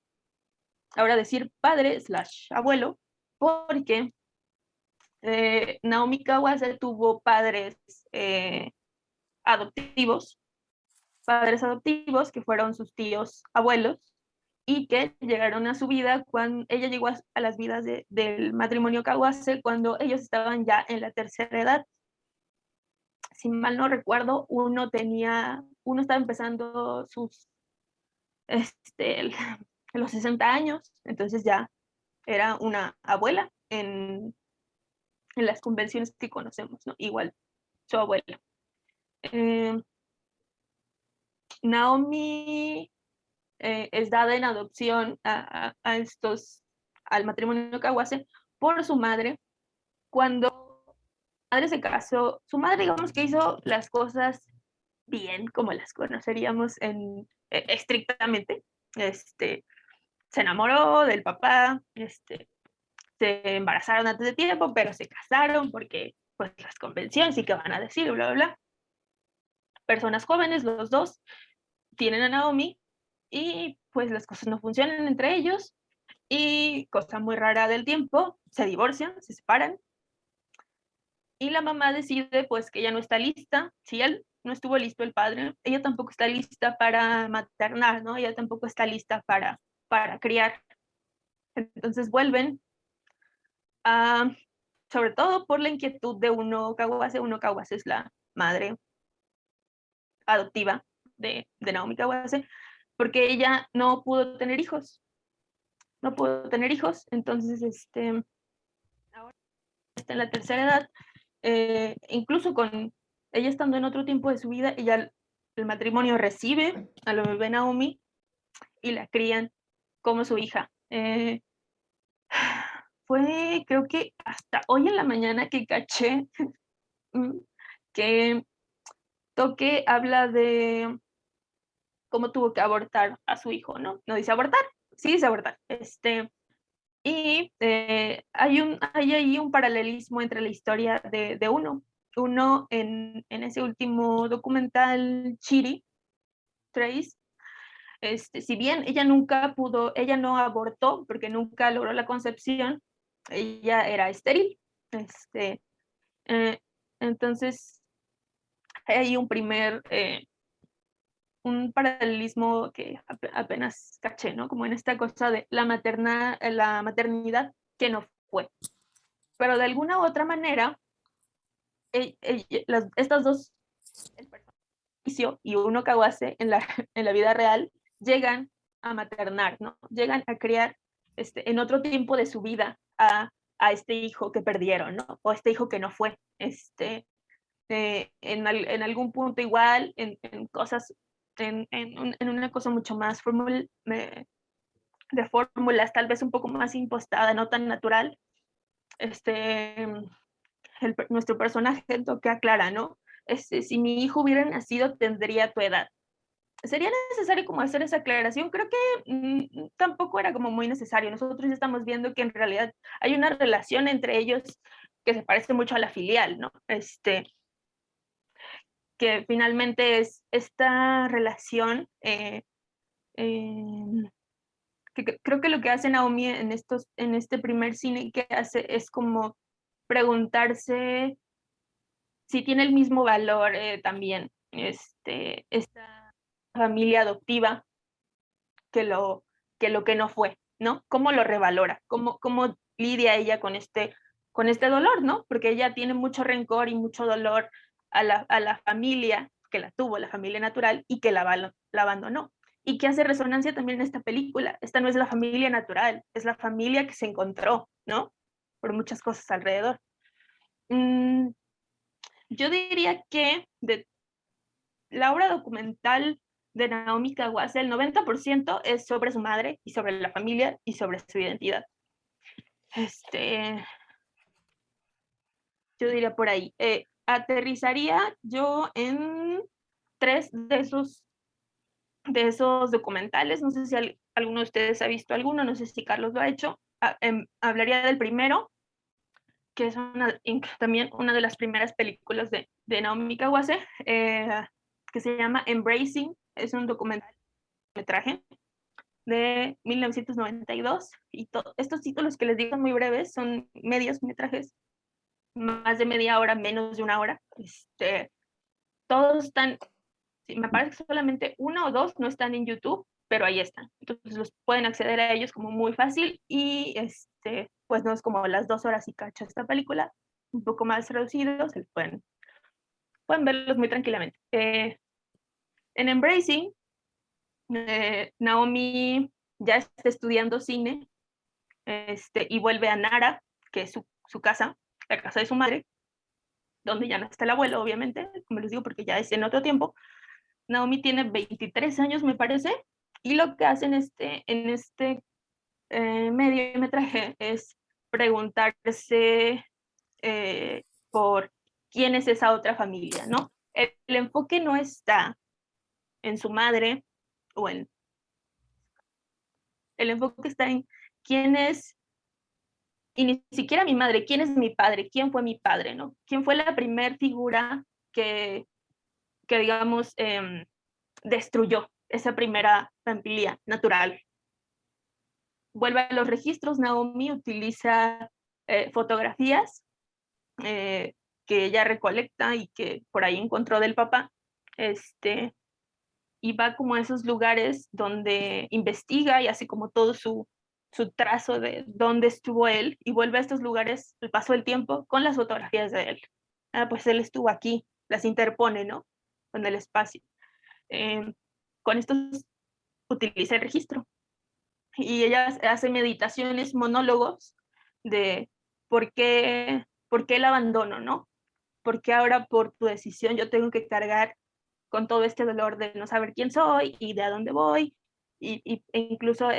Ahora decir padre / abuelo, porque Naomi Kawase tuvo adoptivos, padres adoptivos que fueron sus tíos abuelos y que llegaron a su vida cuando ella llegó a las vidas del matrimonio Kawase cuando ellos estaban ya en la tercera edad. Si mal no recuerdo, uno estaba empezando los 60 años, entonces ya era una abuela en las convenciones que conocemos, ¿no? Igual su abuela. Naomi es dada en adopción al matrimonio Kawase por su madre. Cuando su madre se casó, su madre digamos que hizo las cosas bien, como las conoceríamos estrictamente. Se enamoró del papá, se embarazaron antes de tiempo, pero se casaron porque pues las convenciones y que van a decir, bla, bla, bla. Personas jóvenes, los dos, tienen a Naomi y pues las cosas no funcionan entre ellos y cosa muy rara del tiempo, se divorcian, se separan y la mamá decide pues que ella no está lista, si él no estuvo listo el padre, ella tampoco está lista para maternar, ¿no? Ella tampoco está lista para criar. Entonces vuelven a, sobre todo por la inquietud de Uno Kawase es la madre adoptiva de Naomi Kawase, porque ella no pudo tener hijos, entonces ahora está en la tercera edad, incluso con ella estando en otro tiempo de su vida, el matrimonio recibe a la bebé Naomi y la crían como su hija. Fue, creo que hasta hoy en la mañana que caché que Toque habla de cómo tuvo que abortar a su hijo, ¿no? No dice abortar, sí dice abortar. Y hay ahí un paralelismo entre la historia de Uno. Uno en ese último documental, Chiri, Trace, si bien ella no abortó porque nunca logró la concepción, ella era estéril. Eh, entonces, hay un paralelismo que apenas caché, ¿no? Como en esta cosa de la maternidad que no fue. Pero de alguna u otra manera, estas dos, el personaje y Uno Kawase en la vida real, llegan a maternar, ¿no? Llegan a criar en otro tiempo de su vida a este hijo que perdieron, ¿no? O este hijo que no fue. En algún punto igual, en cosas, en una cosa mucho más de fórmulas, tal vez un poco más impostada, no tan natural, nuestro personaje que aclara, ¿no? Si mi hijo hubiera nacido, tendría tu edad. ¿Sería necesario como hacer esa aclaración? Creo que tampoco era como muy necesario. Nosotros ya estamos viendo que en realidad hay una relación entre ellos que se parece mucho a la filial, ¿no? Que finalmente es esta relación que creo que lo que hace Naomi en este primer cine que hace es como preguntarse si tiene el mismo valor también esta familia adoptiva que lo que no fue, ¿no? ¿Cómo lo revalora? ¿Cómo lidia ella con este dolor, ¿no? Porque ella tiene mucho rencor y mucho dolor a la familia que la tuvo, la familia natural, y que la abandonó. Y que hace resonancia también en esta película. Esta no es la familia natural, es la familia que se encontró, ¿no? Por muchas cosas alrededor. Yo diría que de la obra documental de Naomi Kawase, el 90% es sobre su madre y sobre la familia y sobre su identidad. Yo diría por ahí. Aterrizaría yo en 3 de esos de esos documentales. No sé si alguno de ustedes ha visto alguno, no sé si Carlos lo ha hecho. Hablaría del primero, que es también una de las primeras películas de Naomi Kawase, que se llama Embracing. Es un documental de 1992, y estos títulos que les digo son muy breves, son medios metrajes, más de media hora, menos de una hora. Todos están, me parece que solamente uno o dos no están en YouTube, pero ahí están. Entonces los pueden acceder a ellos como muy fácil, y pues no es como las 2 horas y cacho esta película, un poco más reducidos, pueden verlos muy tranquilamente. En Embracing, Naomi ya está estudiando cine, y vuelve a Nara, que es su casa, la casa de su madre, donde ya no está el abuelo, obviamente, como les digo, porque ya es en otro tiempo. Naomi tiene 23 años, me parece, y lo que hacen en este mediometraje es preguntarse por quién es esa otra familia, ¿no? El enfoque no está en su madre, o en... El enfoque está en quién es, y ni siquiera mi madre, quién es mi padre, quién fue mi padre, ¿no? ¿Quién fue la primer figura que digamos, destruyó esa primera familia natural? Vuelve a los registros. Naomi utiliza fotografías que ella recolecta y que por ahí encontró del papá, y va como a esos lugares donde investiga y hace como todo su trazo de dónde estuvo él, y vuelve a estos lugares el paso del tiempo con las fotografías de él. Pues él estuvo aquí, las interpone, ¿no? Con el espacio. Con esto utiliza el registro, y ella hace meditaciones, monólogos de por qué el abandono, ¿no? Porque ahora por tu decisión yo tengo que cargar con todo este dolor de no saber quién soy y de a dónde voy, e incluso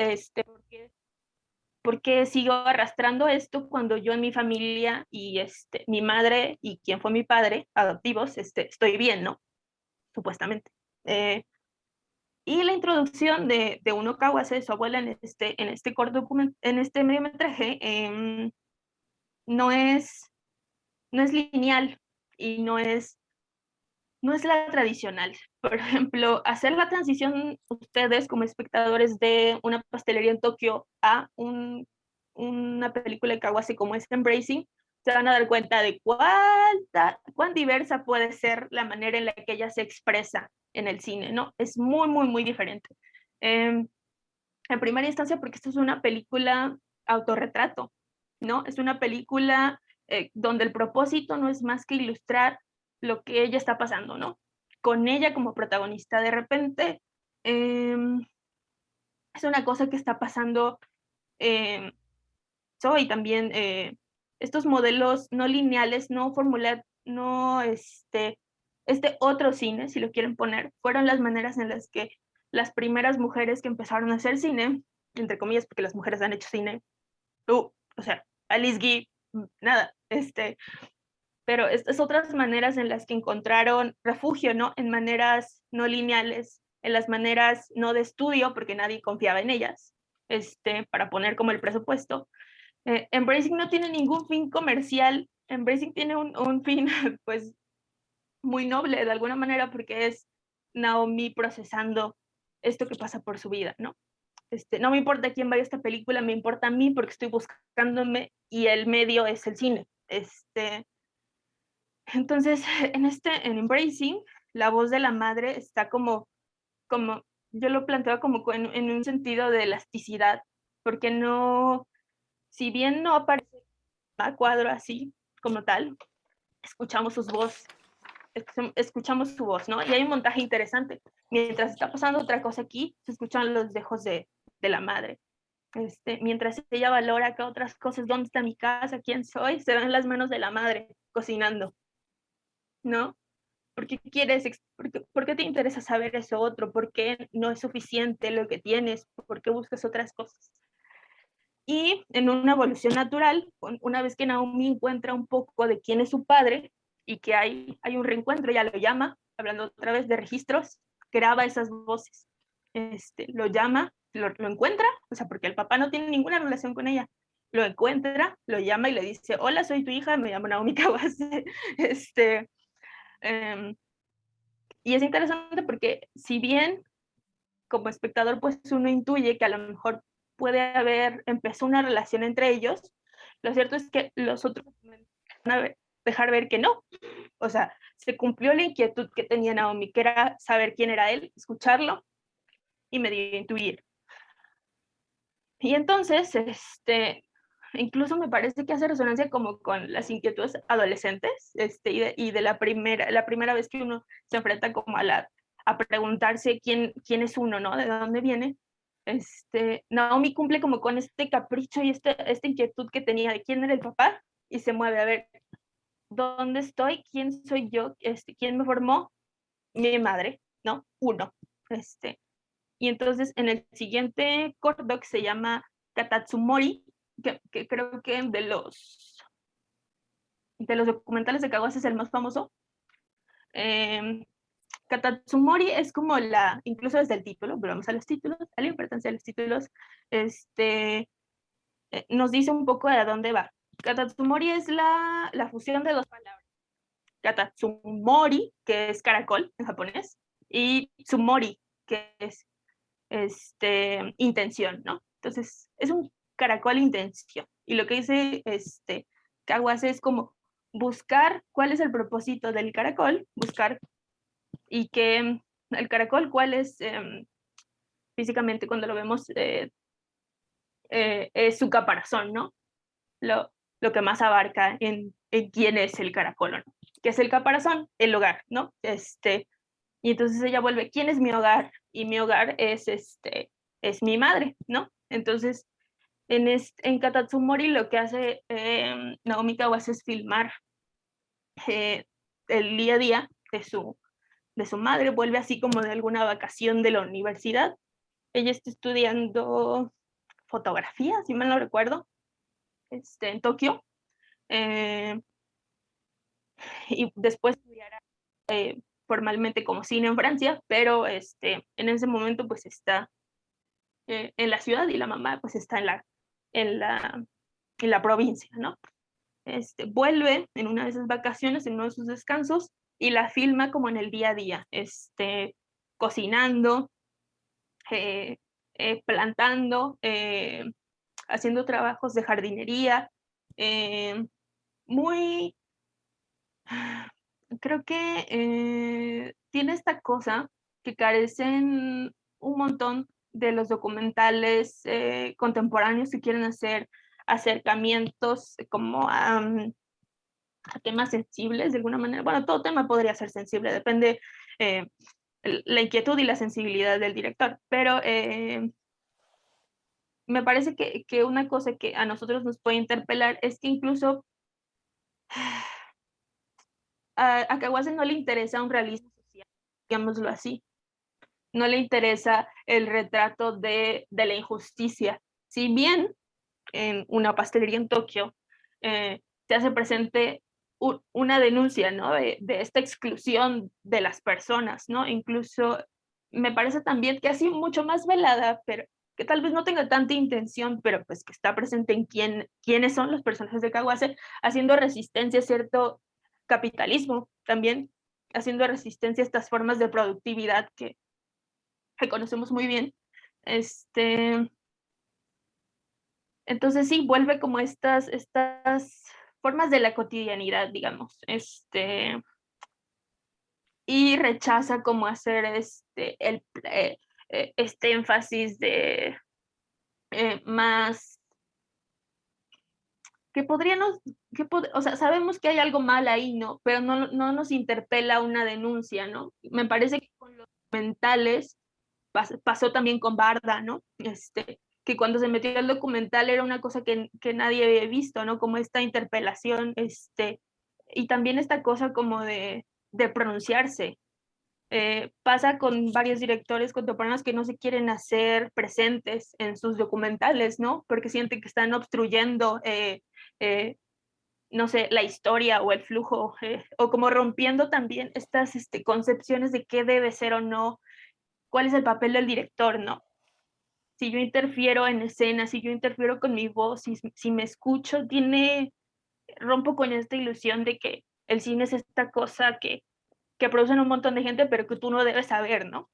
por qué sigo arrastrando esto cuando yo en mi familia y mi madre y quien fue mi padre adoptivos, estoy bien, ¿no? Supuestamente. Y la introducción de Uno Kawase, su abuela, en este corto en este mediometraje, no es, no es lineal, y no es la tradicional. Por ejemplo, hacer la transición ustedes como espectadores de una pastelería en Tokio a una película de Kawase como es Embracing, se van a dar cuenta de cuán diversa puede ser la manera en la que ella se expresa en el cine, ¿no? Es muy, muy, muy diferente. En primera instancia, porque esto es una película autorretrato, ¿no? Es una película donde el propósito no es más que ilustrar lo que ella está pasando, ¿no? Con ella como protagonista. De repente, es una cosa que está pasando, eh, y también estos modelos no lineales, no formular, no este otro cine, si lo quieren poner, fueron las maneras en las que las primeras mujeres que empezaron a hacer cine, entre comillas, porque las mujeres han hecho cine, o sea, Alice Guy, nada, pero estas otras maneras en las que encontraron refugio, ¿no? En maneras no lineales, en las maneras no de estudio, porque nadie confiaba en ellas, para poner como el presupuesto. Embracing no tiene ningún fin comercial. Embracing tiene un fin, pues, muy noble de alguna manera, porque es Naomi procesando esto que pasa por su vida, ¿no? No me importa quién vaya a esta película, me importa a mí porque estoy buscándome, y el medio es el cine. Entonces, en Embracing, la voz de la madre está como yo lo planteo como en un sentido de elasticidad, porque no, si bien no aparece a cuadro así como tal, escuchamos sus voces, escuchamos su voz, ¿no? Y hay un montaje interesante. Mientras está pasando otra cosa aquí, se escuchan los dejos de la madre. Mientras ella valora que otras cosas, ¿dónde está mi casa? ¿Quién soy? Se ven las manos de la madre cocinando, ¿no? ¿Por qué por qué te interesa saber eso otro? ¿Por qué no es suficiente lo que tienes? ¿Por qué buscas otras cosas? Y en una evolución natural, una vez que Naomi encuentra un poco de quién es su padre y que hay un reencuentro, ella lo llama, hablando otra vez de registros, graba esas voces lo llama, lo encuentra, o sea, porque el papá no tiene ninguna relación con ella, lo encuentra, lo llama y le dice, hola, soy tu hija, me llamo Naomi Kawase. Em, y es interesante porque si bien como espectador pues uno intuye que a lo mejor puede haber empezado una relación entre ellos, lo cierto es que los otros van a dejar ver que no. O sea, se cumplió la inquietud que tenía Naomi, que era saber quién era él, escucharlo y medio intuir. Y entonces, incluso me parece que hace resonancia como con las inquietudes adolescentes, y de la primera vez que uno se enfrenta como a preguntarse quién es uno, ¿no? De dónde viene. Naomi cumple como con este capricho y esta inquietud que tenía de quién era el papá y se mueve a ver dónde estoy, quién soy yo, quién me formó, mi madre, ¿no? Uno. Y entonces en el siguiente corto que se llama Katatsumori, que creo que de los documentales de Kawase es el más famoso. Katatsumori es como incluso desde el título, volvemos a los títulos, a la importancia de los títulos, nos dice un poco de dónde va. Katatsumori es la fusión de dos palabras. Katatsumori, que es caracol en japonés, y tsumori, que es intención, ¿no? Entonces, es un caracol intención. Y lo que dice Kawase es como buscar cuál es el propósito del caracol, buscar y que el caracol, cuál es físicamente cuando lo vemos, es su caparazón, ¿no? Lo que más abarca en quién es el caracol, ¿no? ¿Qué es el caparazón? El hogar, ¿no? Y entonces ella vuelve, ¿quién es mi hogar? Y mi hogar es mi madre, ¿no? Entonces, en Katatsumori lo que hace Naomi Kawase es filmar el día a día de su madre, vuelve así como de alguna vacación de la universidad. Ella está estudiando fotografía, si mal no recuerdo, en Tokio, y después estudiará formalmente como cine en Francia, pero en ese momento pues está en la ciudad y la mamá pues está en la provincia, ¿no? Vuelve en una de esas vacaciones, en uno de sus descansos, y la filma como en el día a día, cocinando, plantando, haciendo trabajos de jardinería, muy, creo que tiene esta cosa que carecen un montón de los documentales contemporáneos que quieren hacer acercamientos como a temas sensibles de alguna manera. Bueno, todo tema podría ser sensible, depende la inquietud y la sensibilidad del director, pero me parece que una cosa que a nosotros nos puede interpelar es que incluso a Kawase no le interesa un realismo social, digámoslo así. No le interesa el retrato de la injusticia. Si bien en una pastelería en Tokio se hace presente una denuncia, ¿no? de esta exclusión de las personas, ¿no? Incluso me parece también que así mucho más velada, pero que tal vez no tenga tanta intención, pero pues que está presente en quiénes son los personajes de Kawase, haciendo resistencia a cierto capitalismo también, haciendo resistencia a estas formas de productividad que conocemos muy bien. Entonces sí, vuelve como estas formas de la cotidianidad, digamos, y rechaza como hacer este énfasis de más que podríamos, o sea, sabemos que hay algo mal ahí, ¿no? Pero no nos interpela una denuncia, ¿no? Me parece que con los documentales pasó también con Barda, ¿no? Que cuando se metió al documental era una cosa que nadie había visto, ¿no? Como esta interpelación, y también esta cosa como de pronunciarse. Pasa con varios directores contemporáneos que no se quieren hacer presentes en sus documentales, ¿no? Porque sienten que están obstruyendo, no sé, la historia o el flujo, o como rompiendo también estas concepciones de qué debe ser o no cuál es el papel del director, ¿no? Si yo interfiero en escena, si yo interfiero con mi voz, si me escucho, rompo con esta ilusión de que el cine es esta cosa que producen un montón de gente, pero que tú no debes saber, ¿no?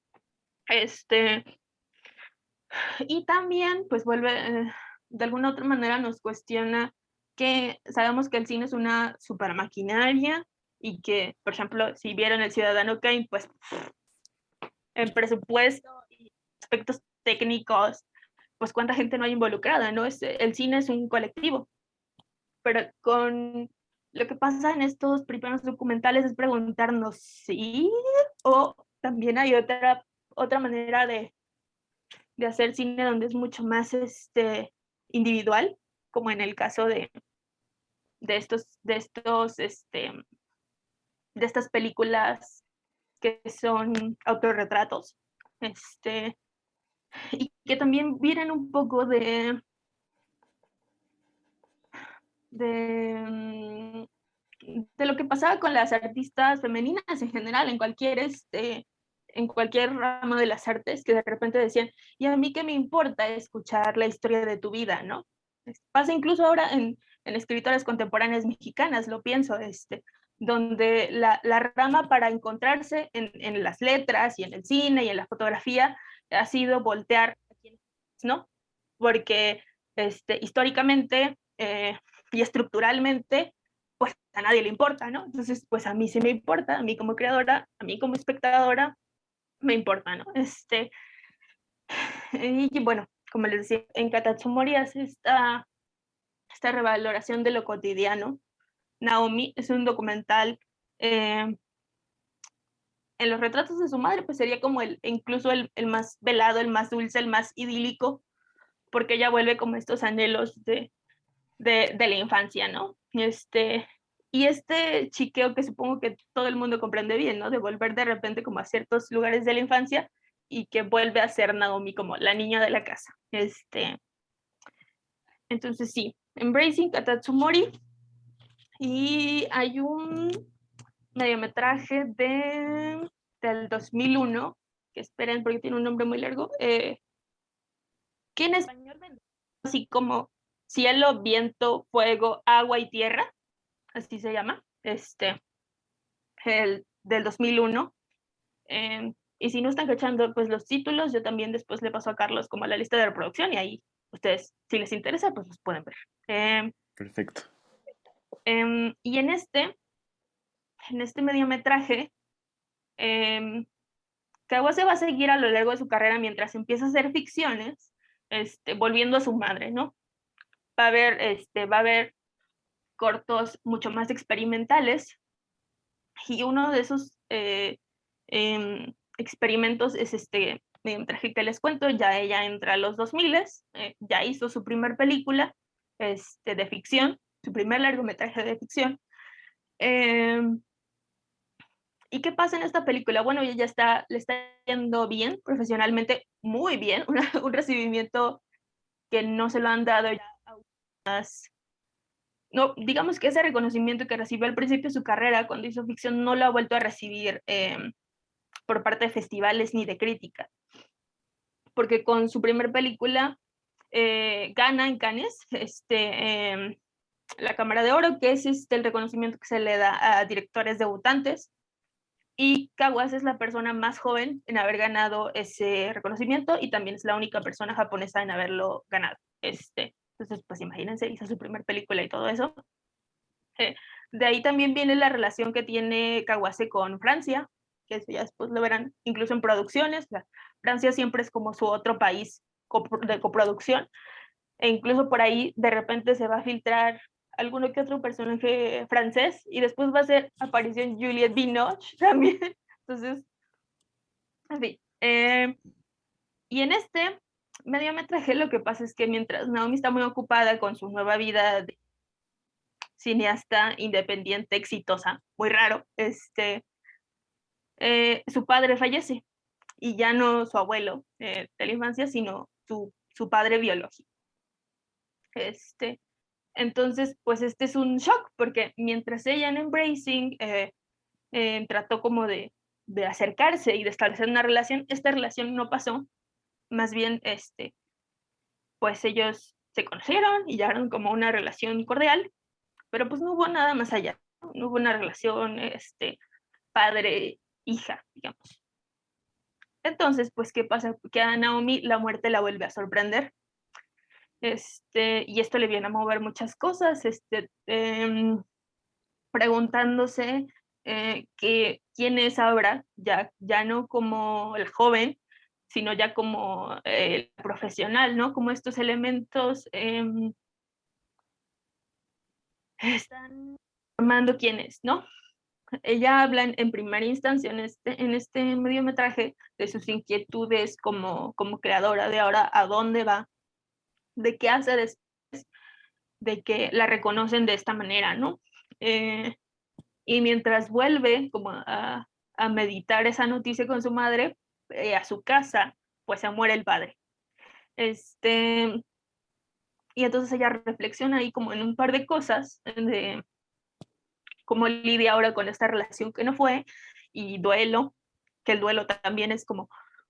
Y también, pues de alguna otra manera nos cuestiona que sabemos que el cine es una super maquinaria y que, por ejemplo, si vieron El Ciudadano Kane, pues en presupuesto y aspectos técnicos, pues cuánta gente no hay involucrada, ¿no? El cine es un colectivo, pero con lo que pasa en estos primeros documentales es preguntarnos si, o también hay otra manera de hacer cine donde es mucho más individual, como en el caso de estas películas que son autorretratos, y que también vienen un poco de lo que pasaba con las artistas femeninas en general, en cualquier ramo de las artes, que de repente decían, y a mí qué me importa escuchar la historia de tu vida, ¿no? Pasa incluso ahora en escritoras contemporáneas mexicanas, lo pienso, donde la rama para encontrarse en las letras y en el cine y en la fotografía ha sido voltear, ¿no? Porque históricamente y estructuralmente, pues a nadie le importa, ¿no? Entonces, pues a mí sí me importa, a mí como creadora, a mí como espectadora, me importa, ¿no? Y bueno, como les decía, en Katatsumori hace esta revaloración de lo cotidiano. Naomi es un documental en los retratos de su madre, pues sería como incluso el más velado, el más dulce, el más idílico, porque ella vuelve como estos anhelos de la infancia, ¿no? Y este chiqueo que supongo que todo el mundo comprende bien, ¿no? De volver de repente como a ciertos lugares de la infancia y que vuelve a ser Naomi como la niña de la casa. Entonces sí, Embracing Katatsumori, y hay un mediometraje del 2001, que esperen porque tiene un nombre muy largo, que en español así como Cielo, Viento, Fuego, Agua y Tierra, así se llama, el del 2001. Y si no están cachando pues los títulos, yo también después le paso a Carlos como la lista de reproducción y ahí ustedes, si les interesa, pues los pueden ver. Perfecto. Y en este mediometraje, Kawase va a seguir a lo largo de su carrera mientras empieza a hacer ficciones, volviendo a su madre, ¿no? Va a haber cortos mucho más experimentales, y uno de esos experimentos es este mediometraje que les cuento. Ya ella entra a los 2000, ya hizo su primer película de ficción, su primer largometraje de ficción. ¿Y qué pasa en esta película? Bueno, ella le está yendo bien, profesionalmente muy bien, un recibimiento que no se lo han dado ya a unas. No, digamos que ese reconocimiento que recibió al principio de su carrera cuando hizo ficción no lo ha vuelto a recibir por parte de festivales ni de crítica, porque con su primer película gana en Cannes la Cámara de Oro, que es el reconocimiento que se le da a directores debutantes, y Kawase es la persona más joven en haber ganado ese reconocimiento y también es la única persona japonesa en haberlo ganado. Entonces, pues imagínense, hizo su primer película y todo eso. De ahí también viene la relación que tiene Kawase con Francia, que eso ya después lo verán, incluso en producciones. Francia siempre es como su otro país de coproducción, e incluso por ahí de repente se va a filtrar alguno que otro personaje francés y después va a ser aparición Juliette Binoche también. Entonces, en fin. Y en este mediometraje lo que pasa es que mientras Naomi está muy ocupada con su nueva vida de cineasta independiente, exitosa, muy raro, su padre fallece, y ya no su abuelo de la infancia, sino su padre biológico. Entonces, pues este es un shock, porque mientras ella en Embracing trató como de de acercarse y de establecer una relación. Esta relación no pasó, más bien, pues ellos se conocieron y llegaron como una relación cordial, pero pues no hubo nada más allá, no hubo una relación, padre-hija, digamos. Entonces, pues, ¿qué pasa? Que a Naomi la muerte la vuelve a sorprender, y esto le viene a mover muchas cosas, preguntándose quién es ahora, ya no como el joven, sino ya como el profesional, ¿no? Como estos elementos están formando quién es, ¿no? Ella habla en primera instancia en este mediometraje de sus inquietudes como creadora, de ahora a dónde va, de qué hace después de que la reconocen de esta manera, ¿no? Y mientras vuelve como a meditar esa noticia con su madre, a su casa, pues se muere el padre. Y entonces ella reflexiona ahí como en un par de cosas, de cómo lidia ahora con esta relación que no fue, y duelo, que el duelo también es como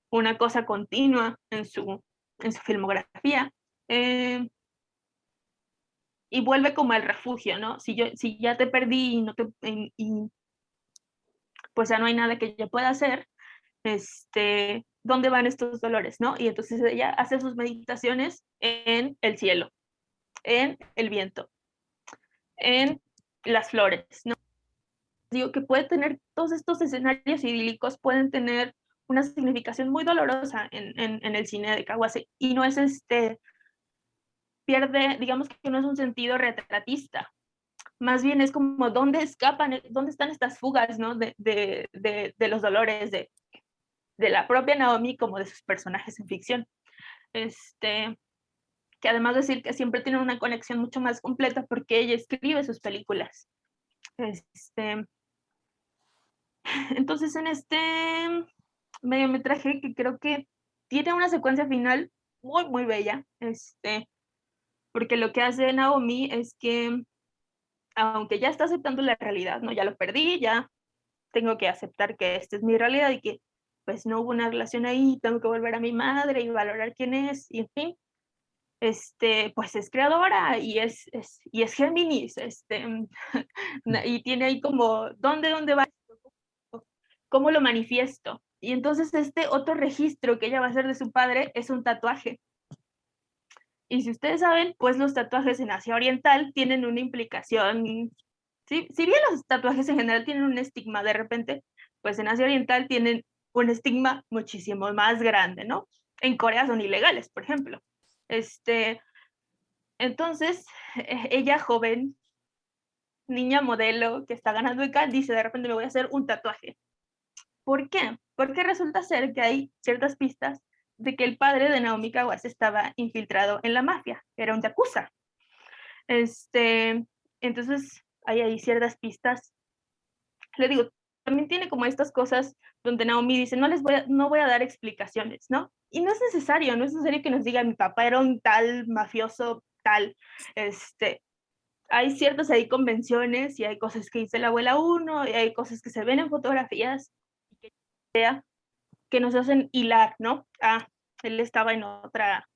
una cosa continua en su filmografía. Y vuelve como el refugio, ¿no? Si ya te perdí y, no te, y pues ya no hay nada que yo pueda hacer, ¿dónde van estos dolores, no? Y entonces ella hace sus meditaciones en el cielo, en el viento, en las flores, ¿no? Digo que puede tener todos estos escenarios idílicos, pueden tener una significación muy dolorosa en el cine de Kawase, y no es pierde, digamos que no es un sentido retratista, más bien es como dónde escapan, dónde están estas fugas, ¿no? De los dolores de la propia Naomi como de sus personajes en ficción. Que además decir que siempre tiene una conexión mucho más completa porque ella escribe sus películas. Entonces en este mediometraje, que creo que tiene una secuencia final muy, muy bella, porque lo que hace Naomi es que, aunque ya está aceptando la realidad, ¿no? Ya lo perdí, ya tengo que aceptar que esta es mi realidad y que pues no hubo una relación ahí, tengo que volver a mi madre y valorar quién es, y en fin, pues es creadora y es Géminis, y tiene ahí como, ¿dónde va? ¿Cómo lo manifiesto? Y entonces este otro registro que ella va a hacer de su padre es un tatuaje. Y si ustedes saben, pues los tatuajes en Asia Oriental tienen una implicación, ¿sí? Si bien los tatuajes en general tienen un estigma de repente, pues en Asia Oriental tienen un estigma muchísimo más grande, ¿no? En Corea son ilegales, por ejemplo. Entonces, ella joven, niña modelo que está ganando el CAN, dice de repente me voy a hacer un tatuaje. ¿Por qué? Porque resulta ser que hay ciertas pistas de que el padre de Naomi Kawase estaba infiltrado en la mafia, era un yakuza. Entonces, hay ciertas pistas. Le digo, también tiene como estas cosas donde Naomi dice, no voy a dar explicaciones, ¿no? Y no es necesario que nos diga mi papá era un tal mafioso, tal. Hay ciertas ahí convenciones y hay cosas que dice la abuela uno y hay cosas que se ven en fotografías que nos hacen hilar, ¿no? Él estaba en otra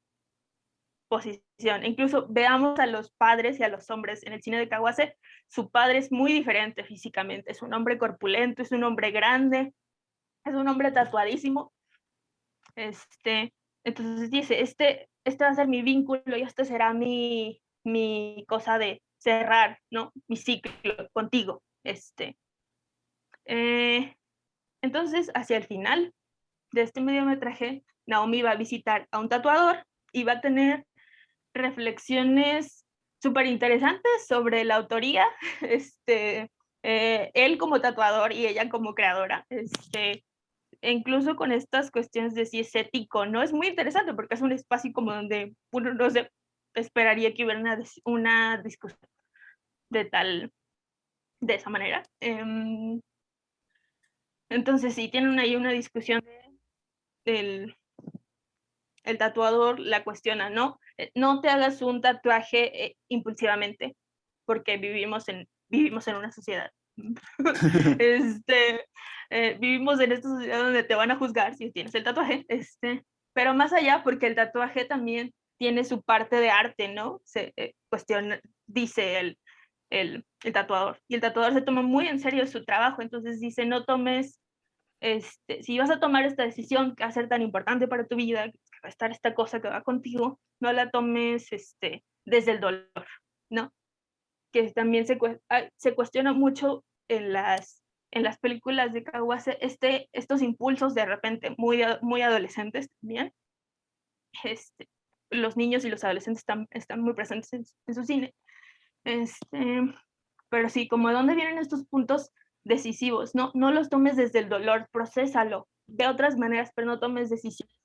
posición. Incluso veamos a los padres y a los hombres en el cine de Kawase, su padre es muy diferente físicamente, es un hombre corpulento, es un hombre grande, es un hombre tatuadísimo. Entonces dice, este va a ser mi vínculo y este será mi cosa de cerrar, ¿no? Mi ciclo contigo. Entonces, hacia el final de este mediometraje, Naomi va a visitar a un tatuador y va a tener reflexiones súper interesantes sobre la autoría, él como tatuador y ella como creadora, e incluso con estas cuestiones de si es ético, ¿no? Es muy interesante porque es un espacio como donde uno no se esperaría que hubiera una discusión de esa manera. Entonces sí, tienen ahí una discusión del el tatuador la cuestiona, ¿no? No te hagas un tatuaje impulsivamente, porque vivimos en una sociedad Vivimos en esta sociedad donde te van a juzgar si tienes el tatuaje, pero más allá, porque el tatuaje también tiene su parte de arte, ¿no? Se cuestiona, dice el tatuador, y el tatuador se toma muy en serio su trabajo, entonces dice, no tomes, si vas a tomar esta decisión que va a ser tan importante para tu vida, que va a estar esta cosa que va contigo, no la tomes desde el dolor, ¿no? Que también se cuestiona mucho en las películas de Kawase, estos impulsos de repente muy adolescentes también. Los niños y los adolescentes están muy presentes en su cine. Pero sí, como de dónde vienen estos puntos decisivos, no los tomes desde el dolor, procésalo de otras maneras, pero no tomes decisiones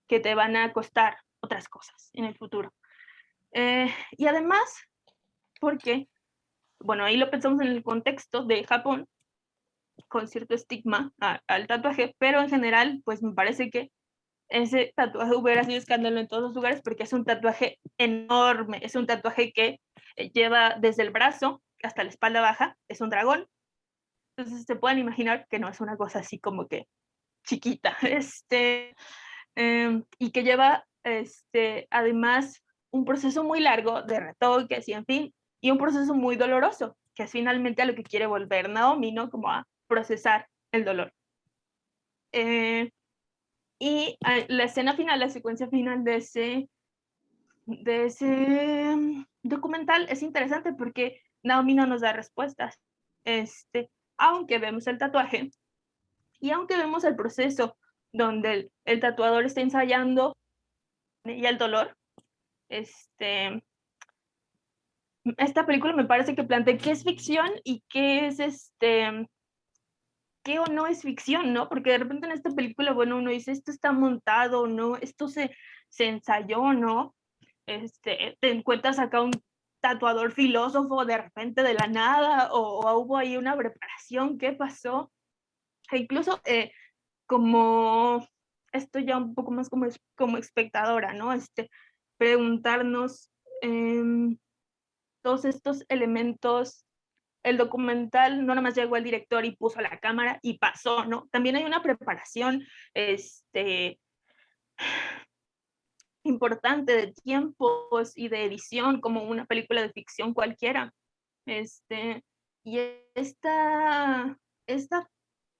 que te van a costar otras cosas en el futuro. Y además, porque, bueno, ahí lo pensamos en el contexto de Japón, con cierto estigma al tatuaje, pero en general, pues me parece que ese tatuaje hubiera sido escándalo en todos los lugares porque es un tatuaje enorme, es un tatuaje que lleva desde el brazo hasta la espalda baja, es un dragón, entonces se pueden imaginar que no es una cosa así como que chiquita, y que lleva además un proceso muy largo de retoques y en fin, y un proceso muy doloroso, que es finalmente a lo que quiere volver Naomi, ¿no? Como a procesar el dolor. Y la escena final, la secuencia final de ese documental es interesante porque Naomi no nos da respuestas. Aunque vemos el tatuaje y aunque vemos el proceso donde el tatuador está ensayando y el dolor, esta película me parece que plantea qué es ficción y qué es qué o no es ficción, ¿no? Porque de repente en esta película, bueno, uno dice, esto está montado, ¿no? Esto se ensayó, ¿no? Te encuentras acá un tatuador filósofo de repente de la nada, o hubo ahí una preparación, ¿qué pasó? E incluso como, esto ya un poco más como espectadora, ¿no? Preguntarnos todos estos elementos. El documental no nada más llegó al director y puso la cámara y pasó, ¿no? También hay una preparación importante de tiempos y de edición, como una película de ficción cualquiera. Y esta,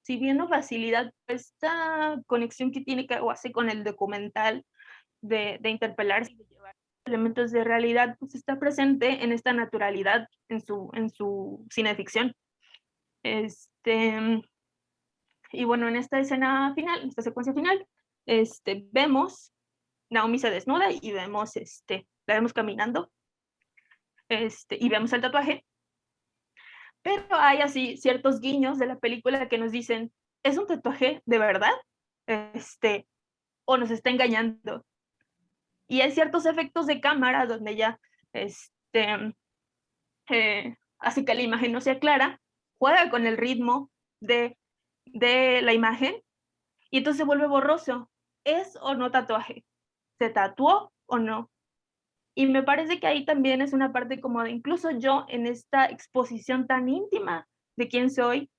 si bien no facilidad, esta conexión que tiene Kawase con el documental de interpelarse y de llevar elementos de realidad, pues está presente en esta naturalidad en su cine de ficción. Y bueno, en esta escena final, en esta secuencia final, vemos, Naomi se desnuda y vemos, la vemos caminando, y vemos el tatuaje, pero hay así ciertos guiños de la película que nos dicen, ¿es un tatuaje de verdad? O nos está engañando. Y hay ciertos efectos de cámara donde ya, hace que la imagen no sea clara, juega con el ritmo de la imagen y entonces se vuelve borroso. ¿Es o no tatuaje? ¿Se tatuó o no? Y me parece que ahí también es una parte como de, incluso yo en esta exposición tan íntima de quién soy,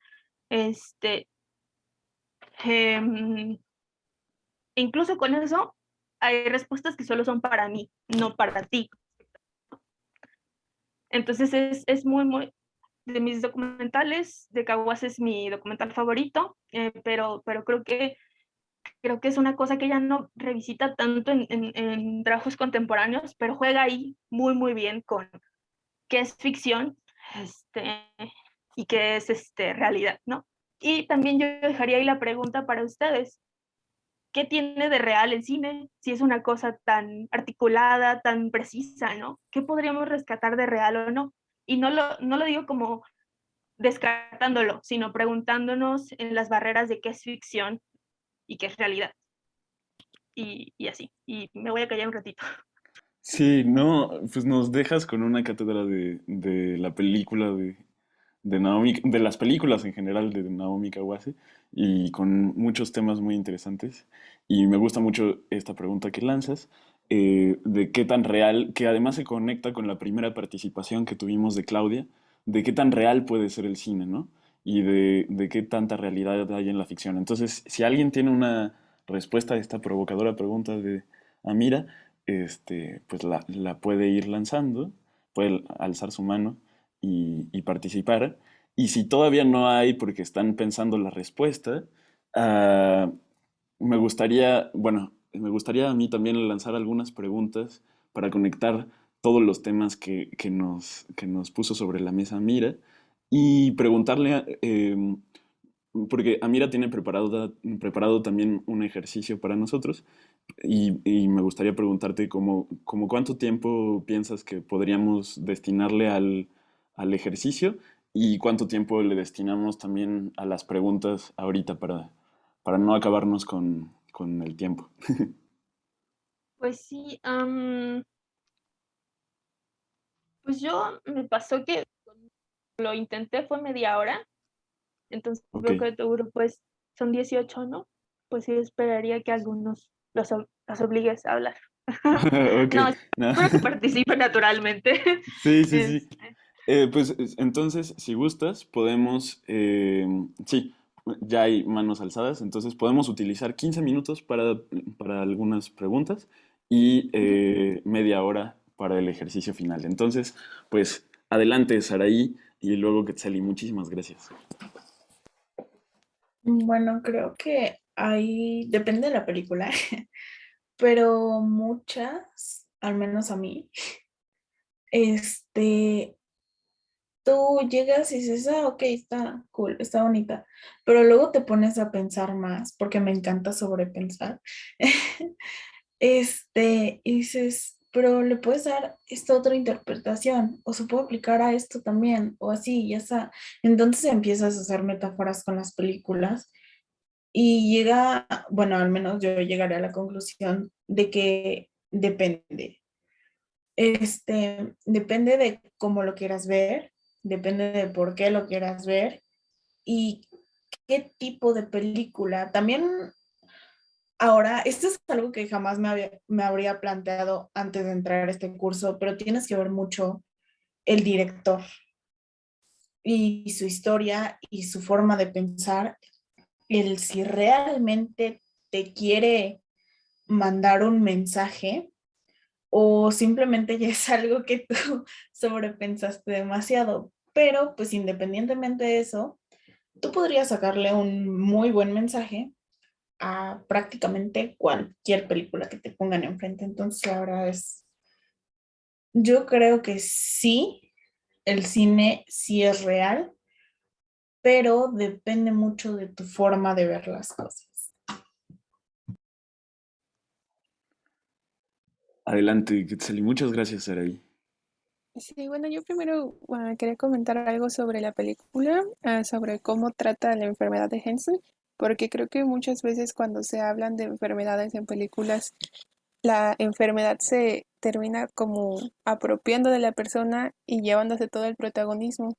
incluso con eso hay respuestas que solo son para mí, no para ti. Entonces es muy, de mis documentales, de Kawase es mi documental favorito, pero creo que es una cosa que ella no revisita tanto en trabajos contemporáneos, pero juega ahí muy bien con qué es ficción y qué es realidad, ¿no? Y también yo dejaría ahí la pregunta para ustedes. ¿Qué tiene de real el cine? Si es una cosa tan articulada, tan precisa, ¿no? ¿Qué podríamos rescatar de real o no? Y no lo digo como descartándolo, sino preguntándonos en las barreras de qué es ficción y qué es realidad. Y así. Y me voy a callar un ratito. Sí, no, pues nos dejas con una cátedra de la película de Naomi, de las películas en general de Naomi Kawase y con muchos temas muy interesantes. Y me gusta mucho esta pregunta que lanzas, de qué tan real, que además se conecta con la primera participación que tuvimos de Claudia, de qué tan real puede ser el cine, ¿no? Y de qué tanta realidad hay en la ficción. Entonces, si alguien tiene una respuesta a esta provocadora pregunta de Amira, pues la puede ir lanzando, puede alzar su mano y participar. Y si todavía no hay, porque están pensando la respuesta, ah, me gustaría a mí también lanzar algunas preguntas para conectar todos los temas que nos puso sobre la mesa Mira y preguntarle, porque Amira tiene preparado también un ejercicio para nosotros y me gustaría preguntarte como cuánto tiempo piensas que podríamos destinarle al ejercicio y cuánto tiempo le destinamos también a las preguntas ahorita para no acabarnos con el tiempo. Pues sí, pues yo me pasó que lo intenté fue media hora, entonces Ok. veo que tu grupo son 18, ¿no? Pues sí esperaría que algunos los obligues a hablar. Ok. No, No. espero que participen naturalmente. Sí, sí, sí. Este, Pues entonces, si gustas, podemos, sí, ya hay manos alzadas, entonces podemos utilizar 15 minutos para algunas preguntas y ujú. media hora para el ejercicio final. Entonces, pues adelante, Saraí, y luego Quetzalí, muchísimas gracias. Bueno, creo que ahí depende de la película, pero muchas, al menos a mí, este, tú llegas y dices, ah, ok, está cool, está bonita, pero luego te pones a pensar más, porque me encanta sobrepensar, y dices, pero le puedes dar esta otra interpretación, o se puede aplicar a esto también, o así, ya está. Entonces empiezas a hacer metáforas con las películas y llega, bueno, al menos yo llegaré a la conclusión de que depende. Depende de cómo lo quieras ver, depende de por qué lo quieras ver y qué tipo de película. También ahora, esto es algo que jamás me habría planteado antes de entrar a este curso, pero tienes que ver mucho el director y su historia y su forma de pensar, el si realmente te quiere mandar un mensaje o simplemente ya es algo que tú sobrepensaste demasiado. Pero pues independientemente de eso, tú podrías sacarle un muy buen mensaje a prácticamente cualquier película que te pongan enfrente. Entonces, la verdad es, yo creo que sí, el cine sí es real, pero depende mucho de tu forma de ver las cosas. Adelante, Quetzalí, muchas gracias, Saraí. Sí, bueno, yo primero quería comentar algo sobre la película, sobre cómo trata la enfermedad de Hansen, porque creo que muchas veces cuando se hablan de enfermedades en películas, la enfermedad se termina como apropiando de la persona y llevándose todo el protagonismo.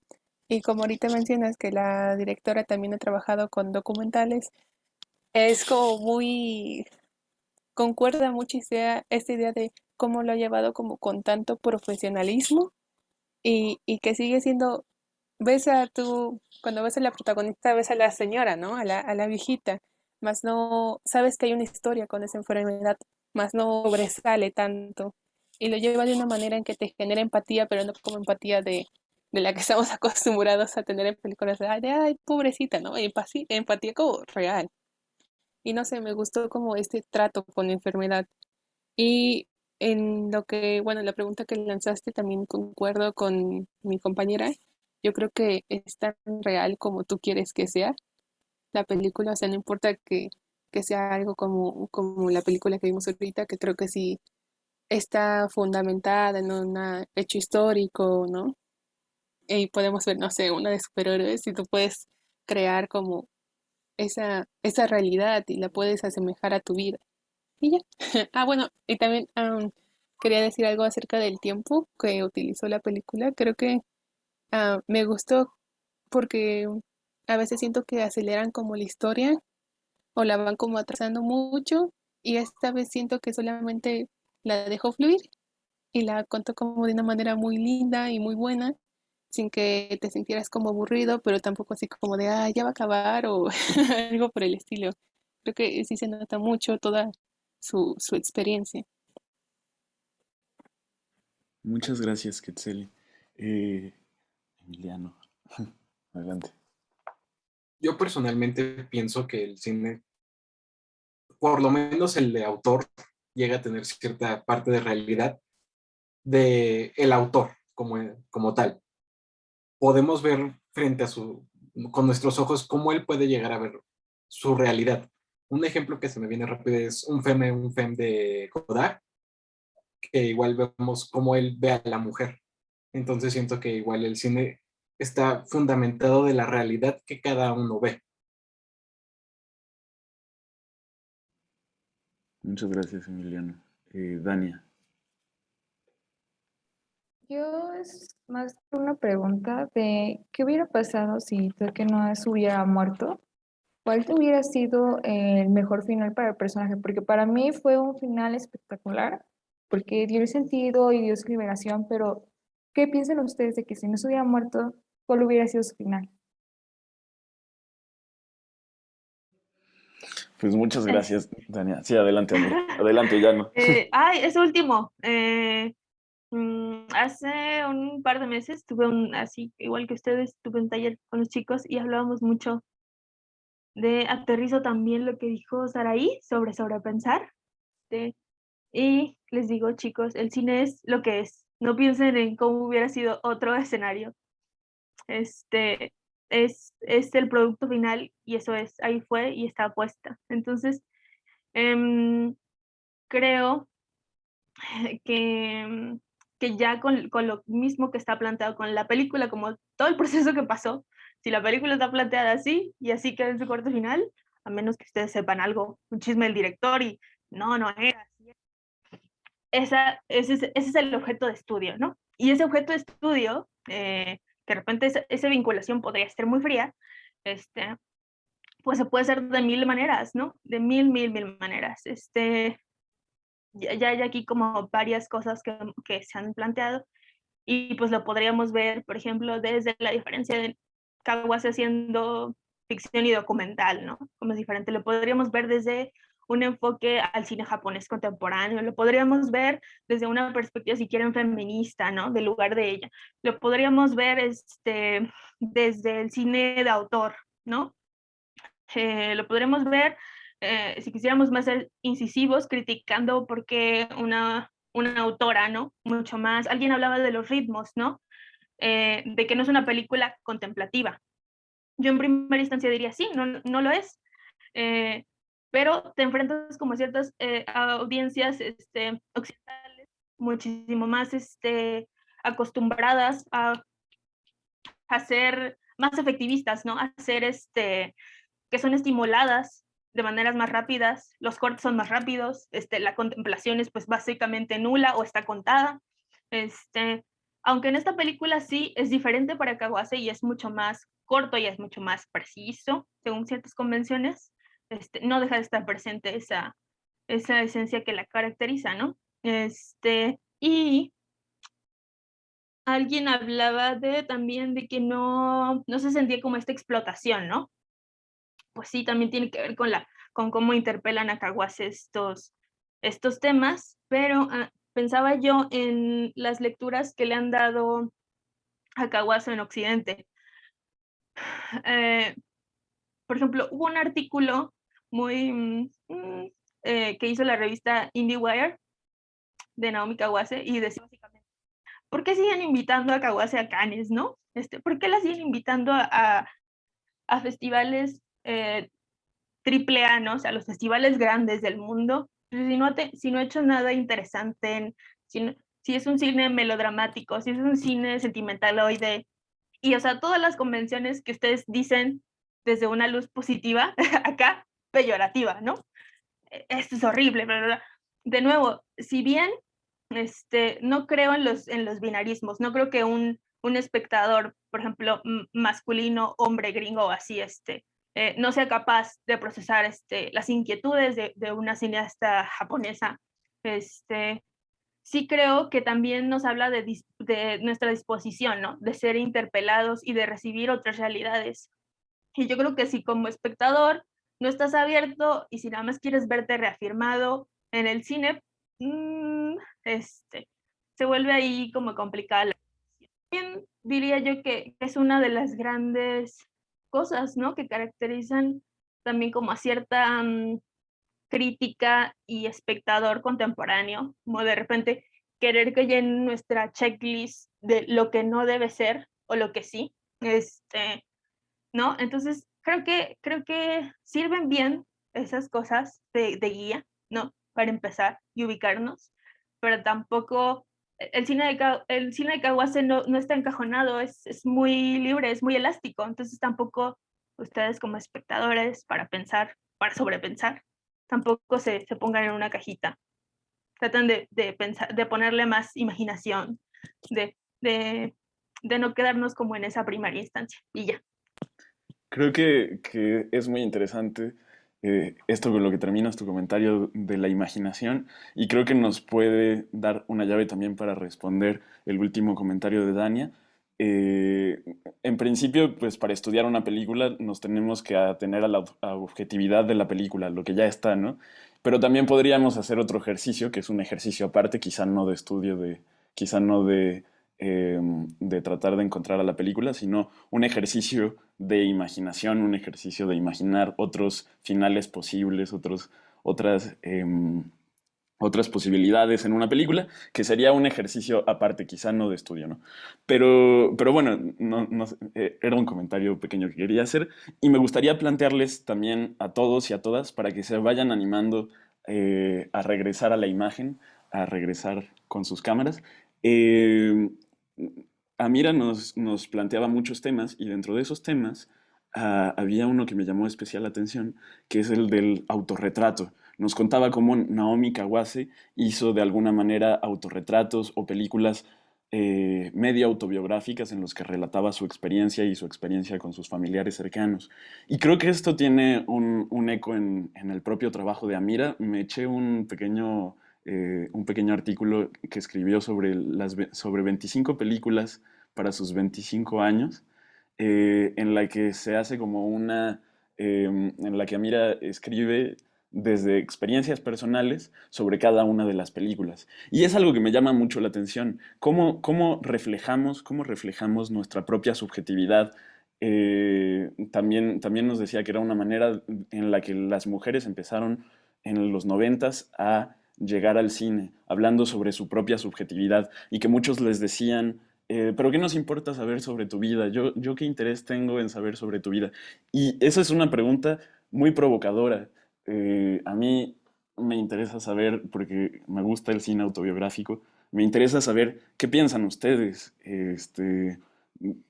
Y como ahorita mencionas que la directora también ha trabajado con documentales, es como muy, concuerda mucho esta idea de cómo lo ha llevado como con tanto profesionalismo y que sigue siendo, cuando ves a la protagonista, ves a la señora, ¿no? A la viejita, más no, sabes que hay una historia con esa enfermedad, más no sobresale tanto. Y lo lleva de una manera en que te genera empatía, pero no como empatía de la que estamos acostumbrados a tener en películas de ay, pobrecita, ¿no? Empatía como real. Y no sé, me gustó como este trato con la enfermedad. Y en lo que, bueno, la pregunta que lanzaste también concuerdo con mi compañera. Yo creo que es tan real como tú quieres que sea la película, o sea, no importa que sea algo como la película que vimos ahorita, que creo que sí está fundamentada en un hecho histórico, ¿no? Y podemos ver, no sé, una de superhéroes y tú puedes crear como esa realidad y la puedes asemejar a tu vida. Y ya. Bueno, y también quería decir algo acerca del tiempo que utilizó la película. Creo que me gustó porque a veces siento que aceleran como la historia o la van como atrasando mucho y esta vez siento que solamente la dejó fluir y la contó como de una manera muy linda y muy buena sin que te sintieras como aburrido, pero tampoco así como de, ah, ya va a acabar o algo por el estilo. Creo que sí se nota mucho toda su experiencia. Muchas gracias, Quetzali. Emiliano, adelante. Yo personalmente pienso que el cine, por lo menos el de autor, llega a tener cierta parte de realidad de el autor como tal. Podemos ver frente a con nuestros ojos cómo él puede llegar a ver su realidad. Un ejemplo que se me viene rápido es un femme de Godard, que igual vemos cómo él ve a la mujer. Entonces siento que igual el cine está fundamentado de la realidad que cada uno ve. Muchas gracias, Emiliano. Dania. Yo es más una pregunta de qué hubiera pasado si Toque no se hubiera muerto. ¿Cuál te hubiera sido el mejor final para el personaje? Porque para mí fue un final espectacular, porque dio el sentido y dio su liberación, pero ¿qué piensan ustedes de que si no se hubiera muerto, cuál hubiera sido su final? Pues muchas gracias, Dania. Sí, adelante, amiga. Adelante, ya no. Ese último. Hace un par de meses así, igual que ustedes, tuve un taller con los chicos y hablábamos mucho de aterrizo también lo que dijo Saraí sobre sobrepensar. Y les digo, chicos, el cine es lo que es. No piensen en cómo hubiera sido otro escenario. Este es el producto final y eso es, ahí fue y está puesta. Entonces, creo que, que ya con lo mismo que está planteado con la película, como todo el proceso que pasó, si la película está planteada así y así queda en su corte final, a menos que ustedes sepan algo, un chisme del director y no era así. Ese es el objeto de estudio, ¿no? Y ese objeto de estudio, que de repente esa vinculación podría ser muy fría, pues se puede hacer de mil maneras, ¿no? De mil maneras. Ya hay aquí como varias cosas que se han planteado y pues lo podríamos ver, por ejemplo, desde la diferencia de Kawase haciendo ficción y documental, ¿no? Como es diferente. Lo podríamos ver desde un enfoque al cine japonés contemporáneo, lo podríamos ver desde una perspectiva, si quieren, feminista, ¿no? Del lugar de ella. Lo podríamos ver desde el cine de autor, ¿no? Lo podremos ver, si quisiéramos más ser incisivos, criticando porque una autora, ¿no? Mucho más, alguien hablaba de los ritmos, ¿no? De que no es una película contemplativa. Yo en primera instancia diría, sí, no lo es, pero te enfrentas como a ciertas audiencias occidentales muchísimo más acostumbradas a ser más efectivistas, ¿no? A ser que son estimuladas de maneras más rápidas, los cortes son más rápidos, la contemplación es pues básicamente nula o está contada. Aunque en esta película sí es diferente para Kawase y es mucho más corto y es mucho más preciso, según ciertas convenciones, no deja de estar presente esa esencia que la caracteriza, ¿no? Y alguien hablaba también de que no se sentía como esta explotación, ¿no? Pues sí, también tiene que ver con cómo interpelan a Kawase estos temas, pero pensaba yo en las lecturas que le han dado a Kawase en Occidente. Por ejemplo, hubo un artículo que hizo la revista IndieWire de Naomi Kawase y decía básicamente, ¿por qué siguen invitando a Kawase a Cannes, no? ¿Por qué la siguen invitando a festivales triple A, ¿no? O sea, los festivales grandes del mundo, si no ha hecho nada interesante, si es un cine melodramático, si es un cine sentimentaloide, y o sea, todas las convenciones que ustedes dicen desde una luz positiva, acá peyorativa, ¿no? Esto es horrible, bla, bla, bla. De nuevo, si bien no creo en los binarismos, no creo que un espectador, por ejemplo, masculino, hombre, gringo o así, no sea capaz de procesar las inquietudes de una cineasta japonesa. sí creo que también nos habla de nuestra disposición, ¿no? De ser interpelados y de recibir otras realidades. Y yo creo que si como espectador no estás abierto y si nada más quieres verte reafirmado en el cine, se vuelve ahí como complicada la situación. Diría yo que es una de las grandes cosas, ¿no? Que caracterizan también como a cierta crítica y espectador contemporáneo, como de repente querer que llenen nuestra checklist de lo que no debe ser o lo que sí, ¿no? Entonces, creo que sirven bien esas cosas de guía, ¿no? Para empezar y ubicarnos, pero tampoco el cine de Kawase no está encajonado, es muy libre, es muy elástico, entonces tampoco ustedes como espectadores para pensar, para sobrepensar, tampoco se pongan en una cajita. Tratan de pensar, de ponerle más imaginación, de, de, de no quedarnos como en esa primaria instancia y ya. Creo que es muy interesante esto con lo que terminas tu comentario de la imaginación y creo que nos puede dar una llave también para responder el último comentario de Dania. Eh, en principio, pues para estudiar una película nos tenemos que atener a la objetividad de la película, lo que ya está, ¿no? Pero también podríamos hacer otro ejercicio, que es un ejercicio aparte, quizá no de estudio, quizá no de tratar de encontrar a la película, sino un ejercicio de imaginación, un ejercicio de imaginar otros finales posibles, otras, otras posibilidades en una película, que sería un ejercicio aparte, quizá no de estudio, ¿no? Pero bueno, era un comentario pequeño que quería hacer y me gustaría plantearles también a todos y a todas para que se vayan animando a regresar a la imagen, a regresar con sus cámaras. Eh, Amira nos planteaba muchos temas y dentro de esos temas había uno que me llamó especial atención, que es el del autorretrato. Nos contaba cómo Naomi Kawase hizo de alguna manera autorretratos o películas medio autobiográficas en los que relataba su experiencia y su experiencia con sus familiares cercanos. Y creo que esto tiene un eco en el propio trabajo de Amira. Me eché un pequeño artículo que escribió sobre 25 películas para sus 25 años, en la que se hace como en la que Amira escribe desde experiencias personales sobre cada una de las películas. Y es algo que me llama mucho la atención, cómo reflejamos nuestra propia subjetividad. También nos decía que era una manera en la que las mujeres empezaron en los 90s a llegar al cine, hablando sobre su propia subjetividad y que muchos les decían, pero ¿qué nos importa saber sobre tu vida? Yo qué interés tengo en saber sobre tu vida. Y esa es una pregunta muy provocadora. A mí me interesa saber, porque me gusta el cine autobiográfico, me interesa saber qué piensan ustedes.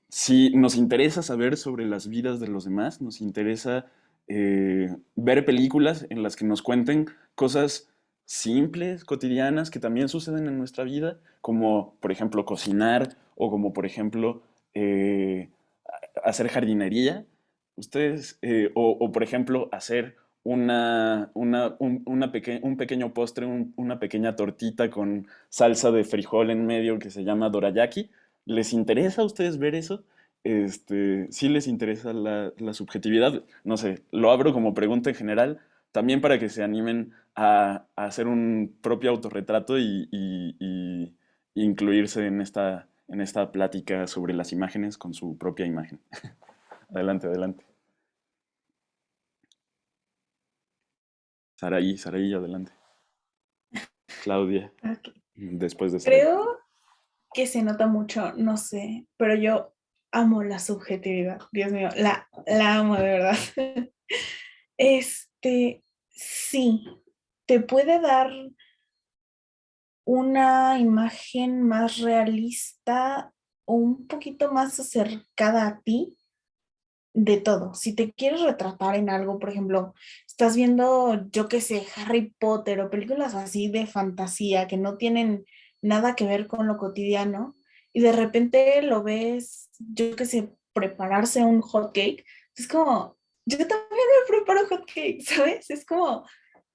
Si nos interesa saber sobre las vidas de los demás, nos interesa ver películas en las que nos cuenten cosas simples, cotidianas, que también suceden en nuestra vida, como por ejemplo cocinar o como por ejemplo eh, hacer jardinería. Ustedes, o por ejemplo hacer un pequeño postre, una pequeña tortita con salsa de frijol en medio que se llama dorayaki. ¿Les interesa a ustedes ver eso? ¿Sí les interesa la subjetividad? No sé, lo abro como pregunta en general, también para que se animen a hacer un propio autorretrato y incluirse en esta plática sobre las imágenes con su propia imagen. Adelante, adelante. Saraí, adelante. Claudia, Ok. después de Saraí. Creo que se nota mucho, no sé, pero yo amo la subjetividad. Dios mío, la amo de verdad. Sí, te puede dar una imagen más realista o un poquito más acercada a ti de todo. Si te quieres retratar en algo, por ejemplo, estás viendo, yo qué sé, Harry Potter o películas así de fantasía que no tienen nada que ver con lo cotidiano y de repente lo ves, yo qué sé, prepararse un hot cake, es como, yo también me preparo hot cake, ¿sabes? Es como,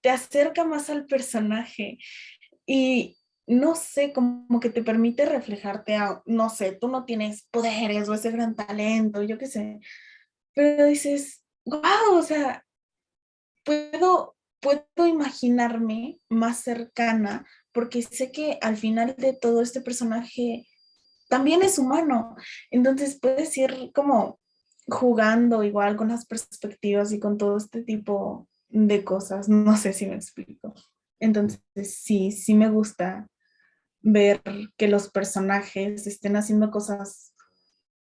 te acerca más al personaje y no sé, como que te permite reflejarte a, no sé, tú no tienes poderes o ese gran talento, yo qué sé, pero dices, wow, o sea, puedo imaginarme más cercana porque sé que al final de todo este personaje también es humano. Entonces puedes ir como jugando igual con las perspectivas y con todo este tipo de cosas. No sé si me explico. Entonces sí, sí me gusta ver que los personajes estén haciendo cosas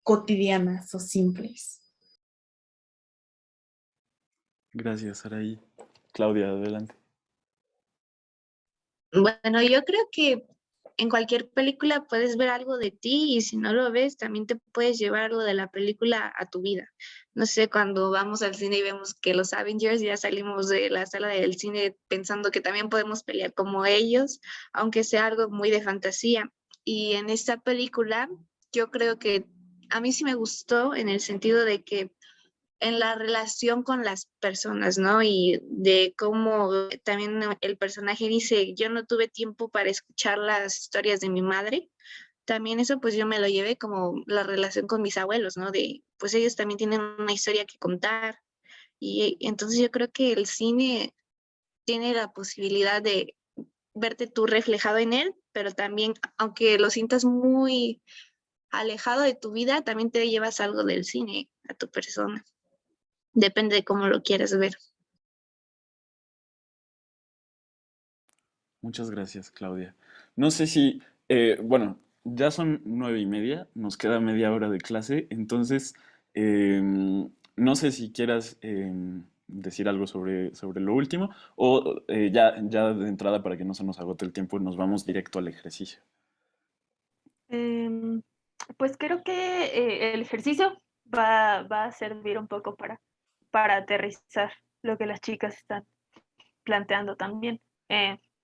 cotidianas o simples. Gracias, Saraí. Claudia, adelante. Bueno, yo creo que en cualquier película puedes ver algo de ti y si no lo ves, también te puedes llevar algo de la película a tu vida. No sé, cuando vamos al cine y vemos que los Avengers ya salimos de la sala del cine pensando que también podemos pelear como ellos, aunque sea algo muy de fantasía. Y en esta película, yo creo que a mí sí me gustó en el sentido de que en la relación con las personas, ¿no? Y de cómo también el personaje dice, yo no tuve tiempo para escuchar las historias de mi madre. También eso pues yo me lo llevé como la relación con mis abuelos, ¿no? De, pues ellos también tienen una historia que contar. Y entonces yo creo que el cine tiene la posibilidad de verte tú reflejado en él, pero también, aunque lo sientas muy alejado de tu vida, también te llevas algo del cine a tu persona. Depende de cómo lo quieras ver. Muchas gracias, Claudia. No sé si, bueno, ya son 9:30, nos queda media hora de clase, entonces no sé si quieras decir algo sobre lo último o ya de entrada para que no se nos agote el tiempo nos vamos directo al ejercicio. Em, pues creo que el ejercicio va a servir un poco para aterrizar lo que las chicas están planteando también.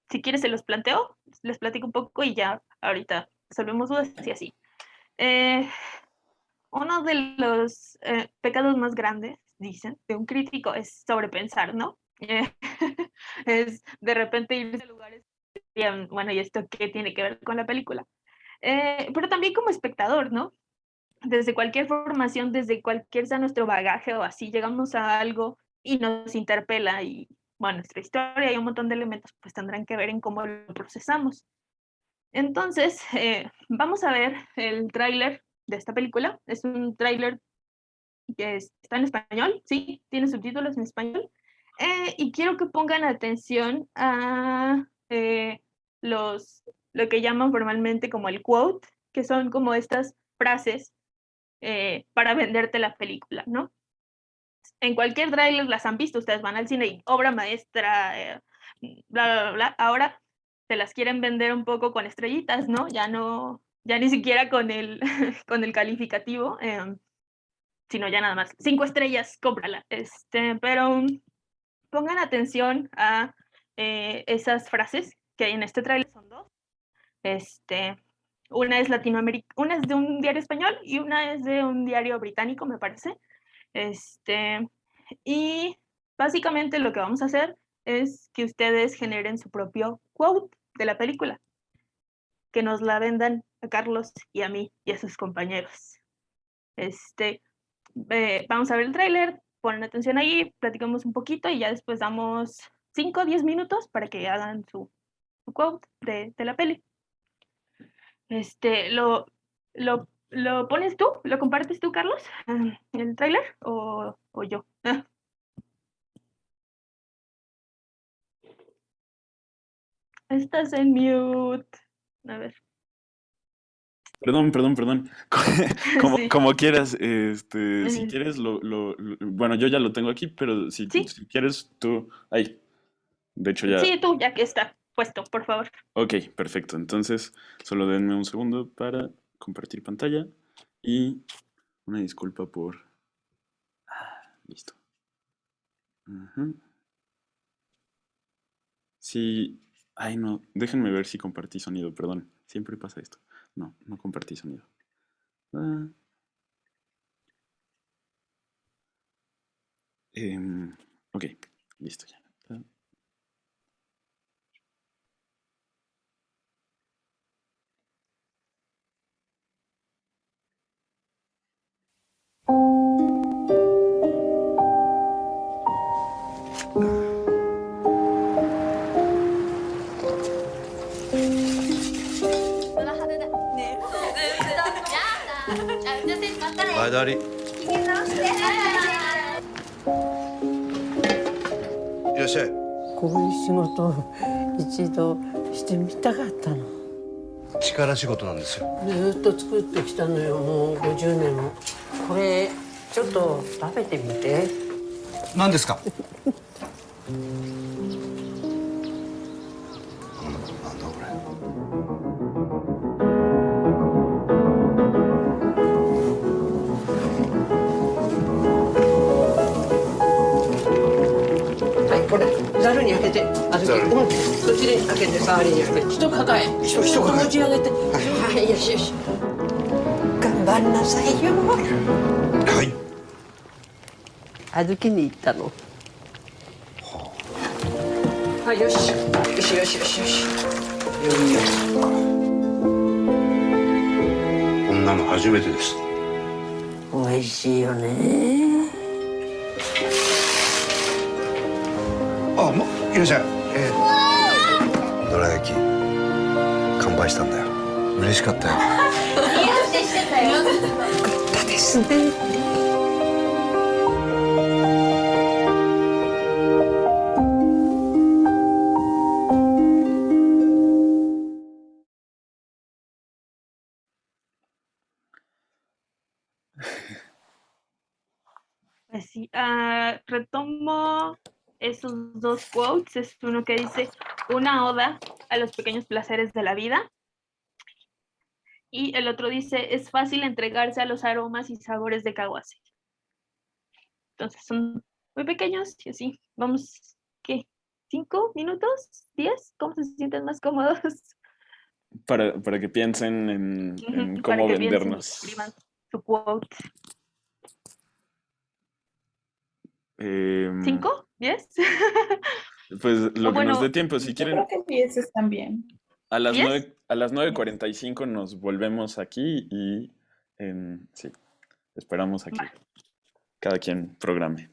Si quieres se los planteo, les platico un poco y ya ahorita resolvemos dudas y así. Eh, Uno de los pecados más grandes, dicen, de un crítico es sobrepensar, ¿no? Es de repente irse a lugares, bueno, ¿y esto qué tiene que ver con la película? Pero también como espectador, ¿no? Desde cualquier formación, desde cualquier sea nuestro bagaje o así, llegamos a algo y nos interpela y, bueno, nuestra historia y un montón de elementos pues tendrán que ver en cómo lo procesamos. Entonces, vamos a ver el tráiler de esta película. Es un tráiler que está en español, sí, tiene subtítulos en español. Y quiero que pongan atención a los, lo que llaman formalmente como el quote, que son como estas frases para venderte la película, ¿no? En cualquier tráiler las han visto, ustedes van al cine y obra maestra, bla, bla, bla, bla. Ahora te las quieren vender un poco con estrellitas, ¿no? Ya no, ya ni siquiera con el, con el calificativo, sino ya nada más. 5 estrellas, cómprala. Pero pongan atención a esas frases que hay en este tráiler, son dos. Este, una es una es de un diario español y una es de un diario británico, me parece. Este, y básicamente lo que vamos a hacer es que ustedes generen su propio quote de la película, que nos la vendan a Carlos y a mí y a sus compañeros. Vamos a ver el tráiler, ponen atención ahí, platicamos un poquito y ya después damos 5 o 10 minutos para que hagan su quote de la peli. Este, ¿Lo pones tú? ¿Lo compartes tú, Carlos? ¿El tráiler o yo? Estás en mute. A ver. Perdón. Como, Sí. como quieras, si Eh, quieres, bueno, yo ya lo tengo aquí, pero Sí, si quieres, tú, ahí, de hecho ya, sí, tú, ya que está puesto, por favor. ok, perfecto. Entonces, solo denme un segundo para compartir pantalla y una disculpa por... Listo. Ujú. Sí, ay no, déjenme ver si compartí sonido, perdón, siempre pasa esto. No, no compartí sonido. Ah, em, ok, listo ya. 左。いらっしゃい。こういう仕事を一度してみたかったの。力仕事なんですよ。ずっと作ってきたのよ、もう50年も。これちょっと食べてみて。何ですか？なんだこれ。はい、これざるに開けて、ざるそっちに開けて、触りに開けて、一抱え、一抱え持ち上げて、はい、よしよし。頑張んなさいよ。はい。預けに行ったの。はい、よし、よしよしよしよし。こんなの初めてです。美味しいよね。あ、いらっしゃい。どら焼き完売したんだよ。嬉しかったよ。よかったですね。Pues sí, retomo esos dos quotes. Es uno que dice una oda a los pequeños placeres de la vida. Y el otro dice, es fácil entregarse a los aromas y sabores de Kawase. Entonces son muy pequeños y así. Vamos, ¿qué? ¿5 minutos? ¿10? ¿Cómo se sienten más cómodos? Para que piensen en Para cómo que piensen y vendernos. escriban su quote. Em, ¿5? ¿10? pues lo O que nos dé bueno, tiempo, si Yo creo quieren, que 10 están bien. ¿10? a las 9:45 nos volvemos aquí y sí, esperamos a que Va. cada quien programe.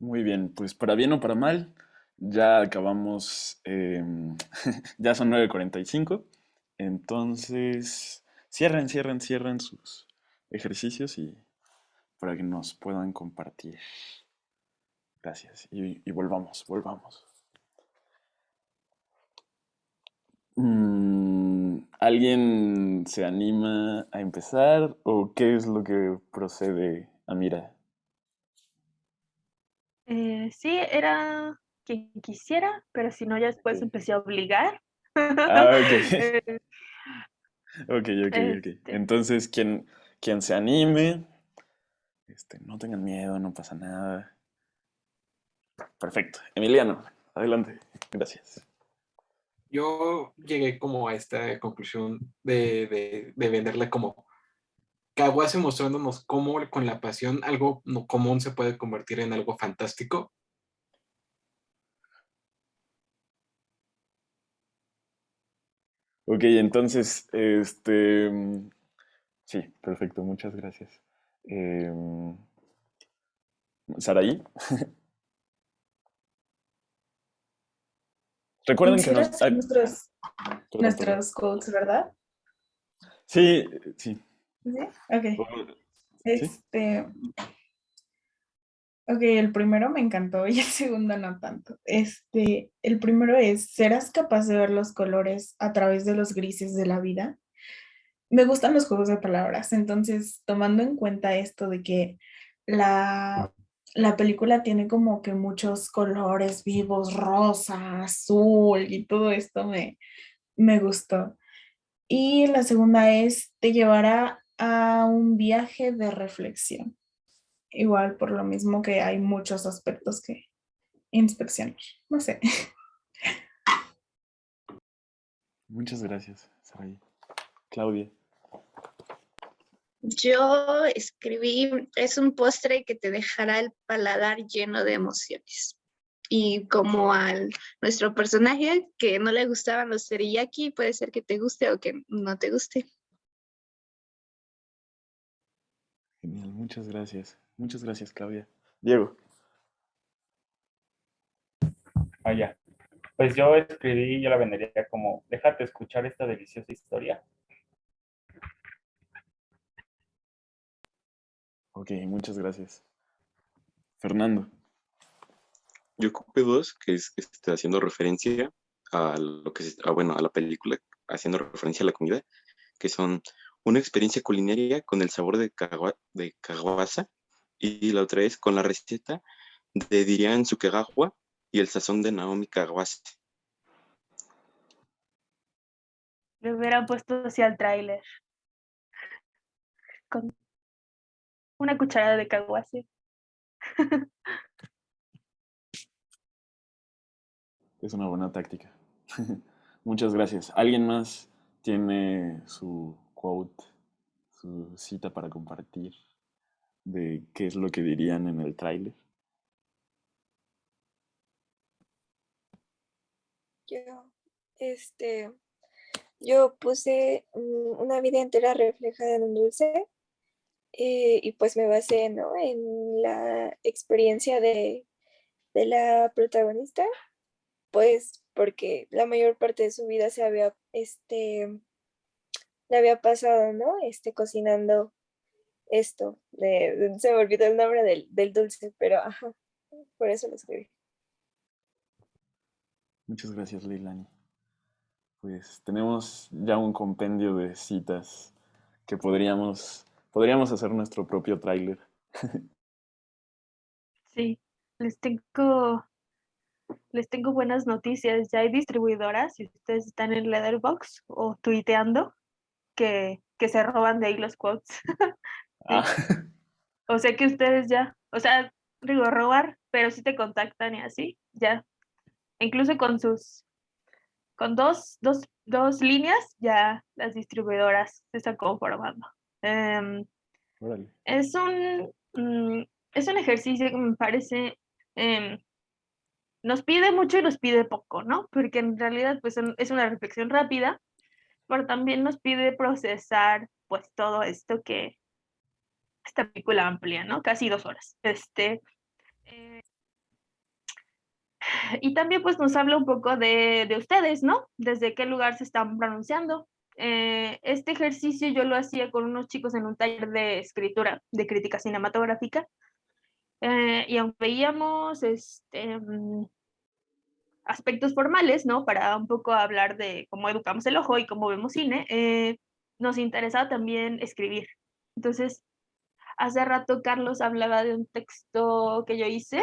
Muy bien, pues para bien o para mal, ya acabamos, ya son 9:45, entonces cierren sus ejercicios y para que nos puedan compartir. Gracias. Y volvamos. ¿Alguien se anima a empezar o qué es lo que procede, Amira? Sí, era quien quisiera, pero si no, ya después Ok. empecé a obligar. Ah, ok. Eh, Ok. Este, Entonces, quien se anime, no tengan miedo, no pasa nada. Perfecto. Emiliano, adelante. Gracias. Yo llegué como a esta conclusión de venderla como Kawase mostrándonos cómo con la pasión algo no común se puede convertir en algo fantástico. Ok, entonces, sí, perfecto, muchas gracias. Em, Saraí, recuerden que nos... ¿Consideras ay, perdón. nuestros quotes, verdad? Sí, sí. Sí. Ok. ¿Sí? Este, ok, el primero me encantó y el segundo no tanto. El primero es, ¿serás capaz de ver los colores a través de los grises de la vida? Me gustan los juegos de palabras, entonces tomando en cuenta esto de que la, la película tiene como que muchos colores vivos, rosa, azul y todo esto me gustó. Y la segunda es, te llevará a un viaje de reflexión. Igual por lo mismo que hay muchos aspectos que inspeccionar. No sé. Muchas gracias, Saraí. Claudia. Yo escribí, es un postre que te dejará el paladar lleno de emociones. Y como al nuestro personaje que no le gustaban los teriyaki, puede ser que te guste o que no te guste. Genial, muchas gracias. Muchas gracias, Claudia. Diego. Ya. Pues yo escribí, yo la vendería como, déjate escuchar esta deliciosa historia. Ok, muchas gracias. Fernando. Yo ocupé dos, que es haciendo referencia a lo que bueno, a la película, haciendo referencia a la comida, que son una experiencia culinaria con el sabor de Kawasa, y la otra es con la receta de Dirian Sukegawa y el sazón de Naomi Kawase. le hubieran puesto así al tráiler, con una cucharada de caguace. Es una buena táctica. Muchas gracias. ¿Alguien más tiene su quote, su cita para compartir de qué es lo que dirían en el tráiler? Yo, este, yo puse una vida entera reflejada en un dulce y pues me basé, ¿no? En la experiencia de la protagonista, pues porque la mayor parte de su vida le había pasado, ¿no? Cocinando esto, se me olvidó el nombre del dulce, pero ajá, por eso lo escribí. Muchas gracias, Leilani. Pues tenemos ya un compendio de citas que podríamos hacer nuestro propio tráiler. Sí, les tengo, les tengo buenas noticias. Ya hay distribuidoras, si ustedes están en Letterboxd o tuiteando, que se roban de ahí los quotes. Ah, Sí. O sea que ustedes ya, o sea, digo robar, pero sí te contactan y así, ya. Incluso con dos líneas, ya las distribuidoras se están conformando. órale. Es es un ejercicio que me parece, em, nos pide mucho y nos pide poco, ¿no? Porque en realidad pues es una reflexión rápida, pero también nos pide procesar pues todo esto esta película amplia, ¿no? Casi 2 horas. Eh, Y también pues nos habla un poco de ustedes, ¿no? Desde qué lugar se están pronunciando. Este ejercicio yo lo hacía con unos chicos en un taller de escritura, de crítica cinematográfica, y aunque veíamos aspectos formales, ¿no? Para un poco hablar de cómo educamos el ojo y cómo vemos cine, nos interesaba también escribir. Entonces, hace rato Carlos hablaba de un texto que yo hice,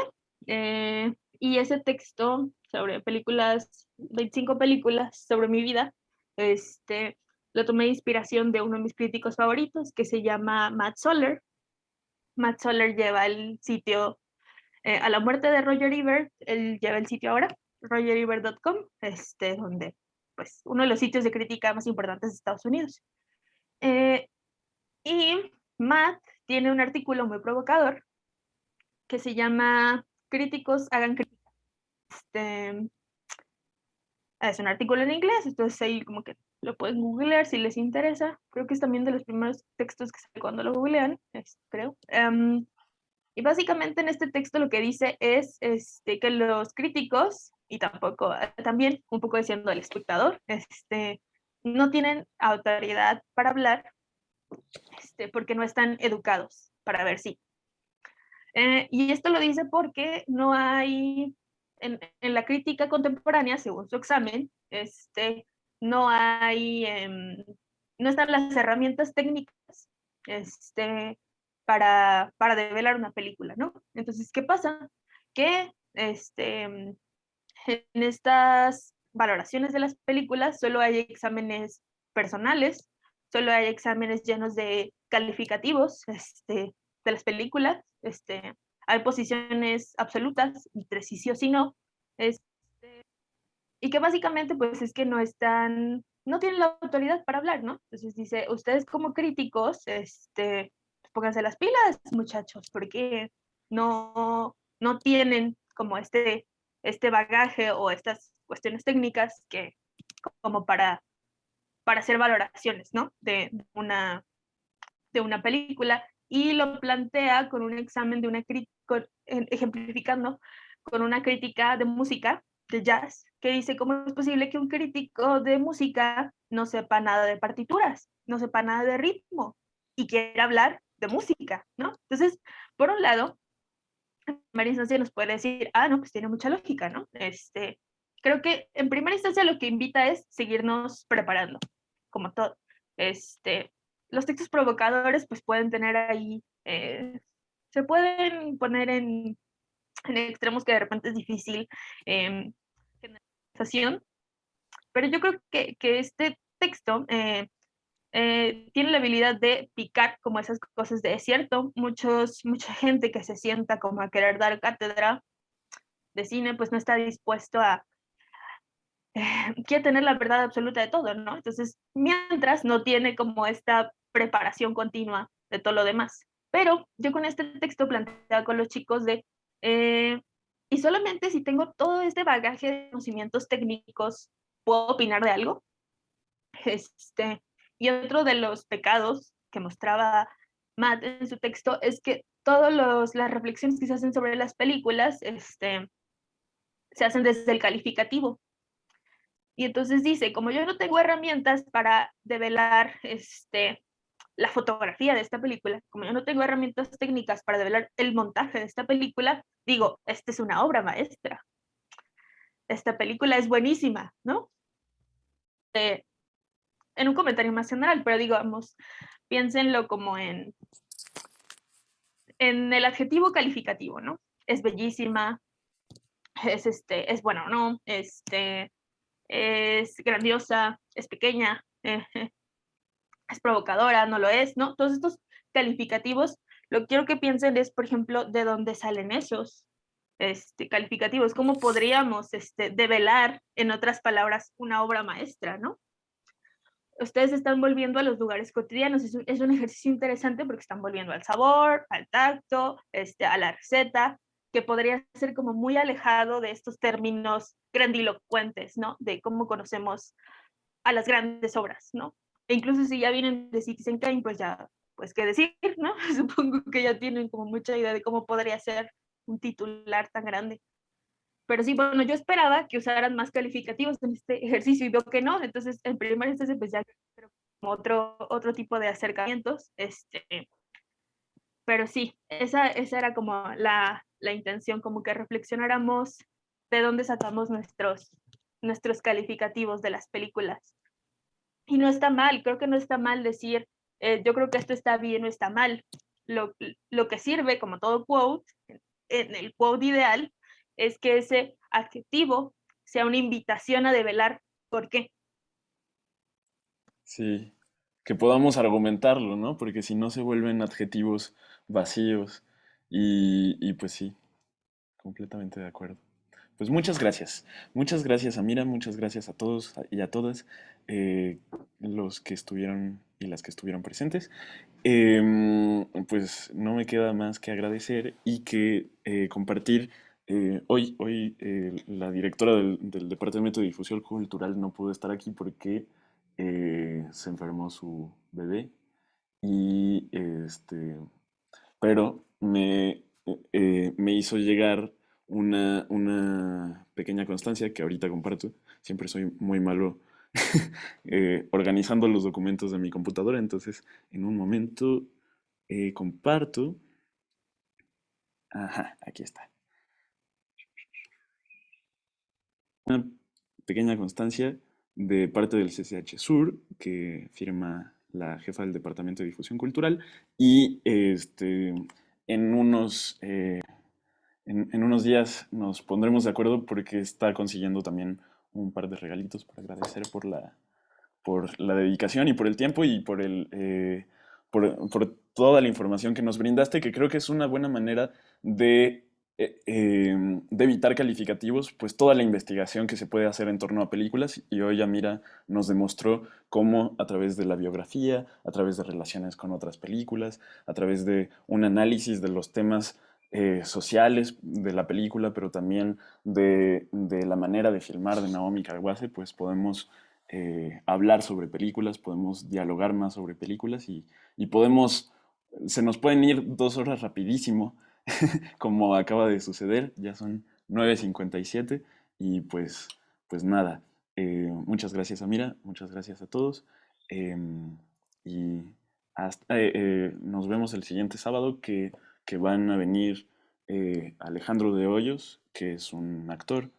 y ese texto sobre películas, 25 películas sobre mi vida, lo tomé de inspiración de uno de mis críticos favoritos, que se llama Matt Soller. Matt Soller lleva el sitio, a la muerte de Roger Ebert, él lleva el sitio ahora, rogerebert.com, donde, pues, uno de los sitios de crítica más importantes de Estados Unidos. Y Matt tiene un artículo muy provocador que se llama Críticos hagan crítica. Es un artículo en inglés, entonces ahí como que lo pueden googlear si les interesa. Creo que es también de los primeros textos que sale cuando lo googlean, creo. Y básicamente en este texto lo que dice es que los críticos, y también un poco diciendo el espectador, no tienen autoridad para hablar, porque no están educados para ver si. Y esto lo dice porque no hay, en la crítica contemporánea, según su examen, no hay, no están las herramientas técnicas para develar una película, ¿no? Entonces, ¿qué pasa? Que en estas valoraciones de las películas solo hay exámenes personales, solo hay exámenes llenos de calificativos de las películas, hay posiciones absolutas entre sí o sí no, y que básicamente pues es que no tienen la autoridad para hablar, ¿no? Entonces dice, ustedes como críticos, pónganse las pilas, muchachos, porque no tienen como este bagaje o estas cuestiones técnicas como para hacer valoraciones, ¿no? De una película, y lo plantea con un examen de una crítica, ejemplificando con una crítica de música, de jazz, que dice cómo es posible que un crítico de música no sepa nada de partituras, no sepa nada de ritmo y quiera hablar de música, ¿no? Entonces, por un lado, en primera instancia nos puede decir, no, pues tiene mucha lógica, ¿no? Creo que en primera instancia lo que invita es seguirnos preparando, como todo. Los textos provocadores pues pueden tener ahí, se pueden poner en extremos que de repente es difícil generalización, pero yo creo que este texto tiene la habilidad de picar como esas cosas de es cierto, mucha gente que se sienta como a querer dar cátedra de cine, pues no está dispuesto a quiere tener la verdad absoluta de todo, ¿no? Entonces, mientras no tiene como esta preparación continua de todo lo demás. Pero yo con este texto planteaba con los chicos y solamente si tengo todo este bagaje de conocimientos técnicos, ¿puedo opinar de algo? Y otro de los pecados que mostraba Matt en su texto es que todas las reflexiones que se hacen sobre las películas se hacen desde el calificativo. Y entonces dice, como yo no tengo herramientas para develar la fotografía de esta película, como yo no tengo herramientas técnicas para develar el montaje de esta película, digo, esta es una obra maestra. Esta película es buenísima, ¿no? En un comentario más general, pero digamos, piénsenlo como en el adjetivo calificativo, ¿no? Es bellísima, es buena o no, es grandiosa, es pequeña, es provocadora, no lo es, ¿no? Todos estos calificativos, lo que quiero que piensen es, por ejemplo, de dónde salen esos calificativos, cómo podríamos develar, en otras palabras, una obra maestra, ¿no? Ustedes están volviendo a los lugares cotidianos, es un ejercicio interesante porque están volviendo al sabor, al tacto, a la receta, que podría ser como muy alejado de estos términos grandilocuentes, ¿no? De cómo conocemos a las grandes obras, ¿no? E incluso si ya vienen de Citizen Kane, pues ya, pues qué decir, ¿no? Supongo que ya tienen como mucha idea de cómo podría ser un titular tan grande. Pero sí, bueno, yo esperaba que usaran más calificativos en este ejercicio y veo que no. Entonces, en primera instancia, pues ya creo como otro tipo de acercamientos. Pero sí, esa era como la intención, como que reflexionáramos de dónde sacamos nuestros calificativos de las películas. Y no está mal, creo que no está mal decir, yo creo que esto está bien o está mal. Lo que sirve, como todo quote, en el quote ideal, es que ese adjetivo sea una invitación a develar por qué. Sí, que podamos argumentarlo, ¿no? Porque si no se vuelven adjetivos vacíos y pues sí, completamente de acuerdo. Pues muchas gracias Amira, muchas gracias a todos y a todas los que estuvieron y las que estuvieron presentes. Pues no me queda más que agradecer y que compartir. Hoy la directora del Departamento de Difusión Cultural no pudo estar aquí porque se enfermó su bebé y pero me hizo llegar una pequeña constancia que ahorita comparto. Siempre soy muy malo organizando los documentos de mi computadora, entonces en un momento comparto. Ajá, aquí está. Una pequeña constancia de parte del CCH Sur que firma la jefa del Departamento de Difusión Cultural y en unos días nos pondremos de acuerdo porque está consiguiendo también un par de regalitos para agradecer por la dedicación y por el tiempo y por toda la información que nos brindaste, que creo que es una buena manera de evitar calificativos, pues toda la investigación que se puede hacer en torno a películas. Y hoy Amira nos demostró cómo a través de la biografía, a través de relaciones con otras películas, a través de un análisis de los temas sociales de la película, pero también de la manera de filmar de Naomi Kawase, pues podemos hablar sobre películas, podemos dialogar más sobre películas y se nos pueden ir 2 horas rapidísimo, como acaba de suceder, ya son 9:57 y pues nada, muchas gracias Amira, muchas gracias a todos y nos vemos el siguiente sábado que van a venir Alejandro de Hoyos, que es un actor,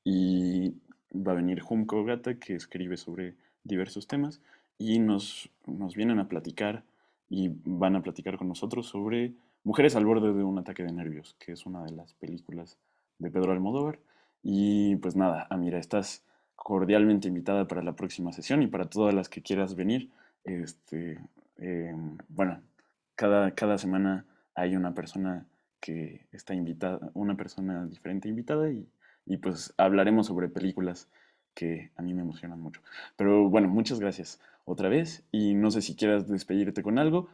y va a venir Junko Gata, que escribe sobre diversos temas, y nos vienen a platicar y van a platicar con nosotros sobre Mujeres al borde de un ataque de nervios, que es una de las películas de Pedro Almodóvar. Y pues nada, Amira, estás cordialmente invitada para la próxima sesión y para todas las que quieras venir. Bueno, cada semana hay una persona que está invitada, una persona diferente invitada y pues hablaremos sobre películas que a mí me emocionan mucho. Pero bueno, muchas gracias otra vez y no sé si quieras despedirte con algo.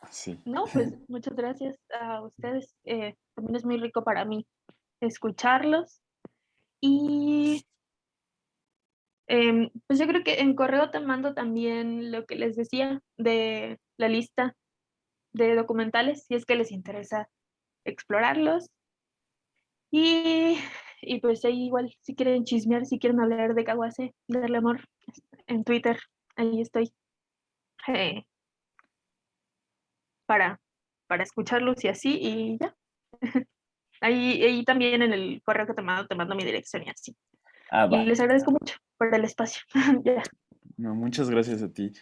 Sí. No, pues muchas gracias a ustedes. También es muy rico para mí escucharlos. Y pues yo creo que en correo te mando también lo que les decía de la lista de documentales, si es que les interesa explorarlos. Y pues ahí igual, si quieren chismear, si quieren hablar de Kawase, darle amor, en Twitter, ahí estoy. eh, para, para escucharlos y así, y ya. Ahí también en el correo que te mando mi dirección y así. Ah, Y va. les agradezco mucho por el espacio. Ya. No, muchas gracias a ti.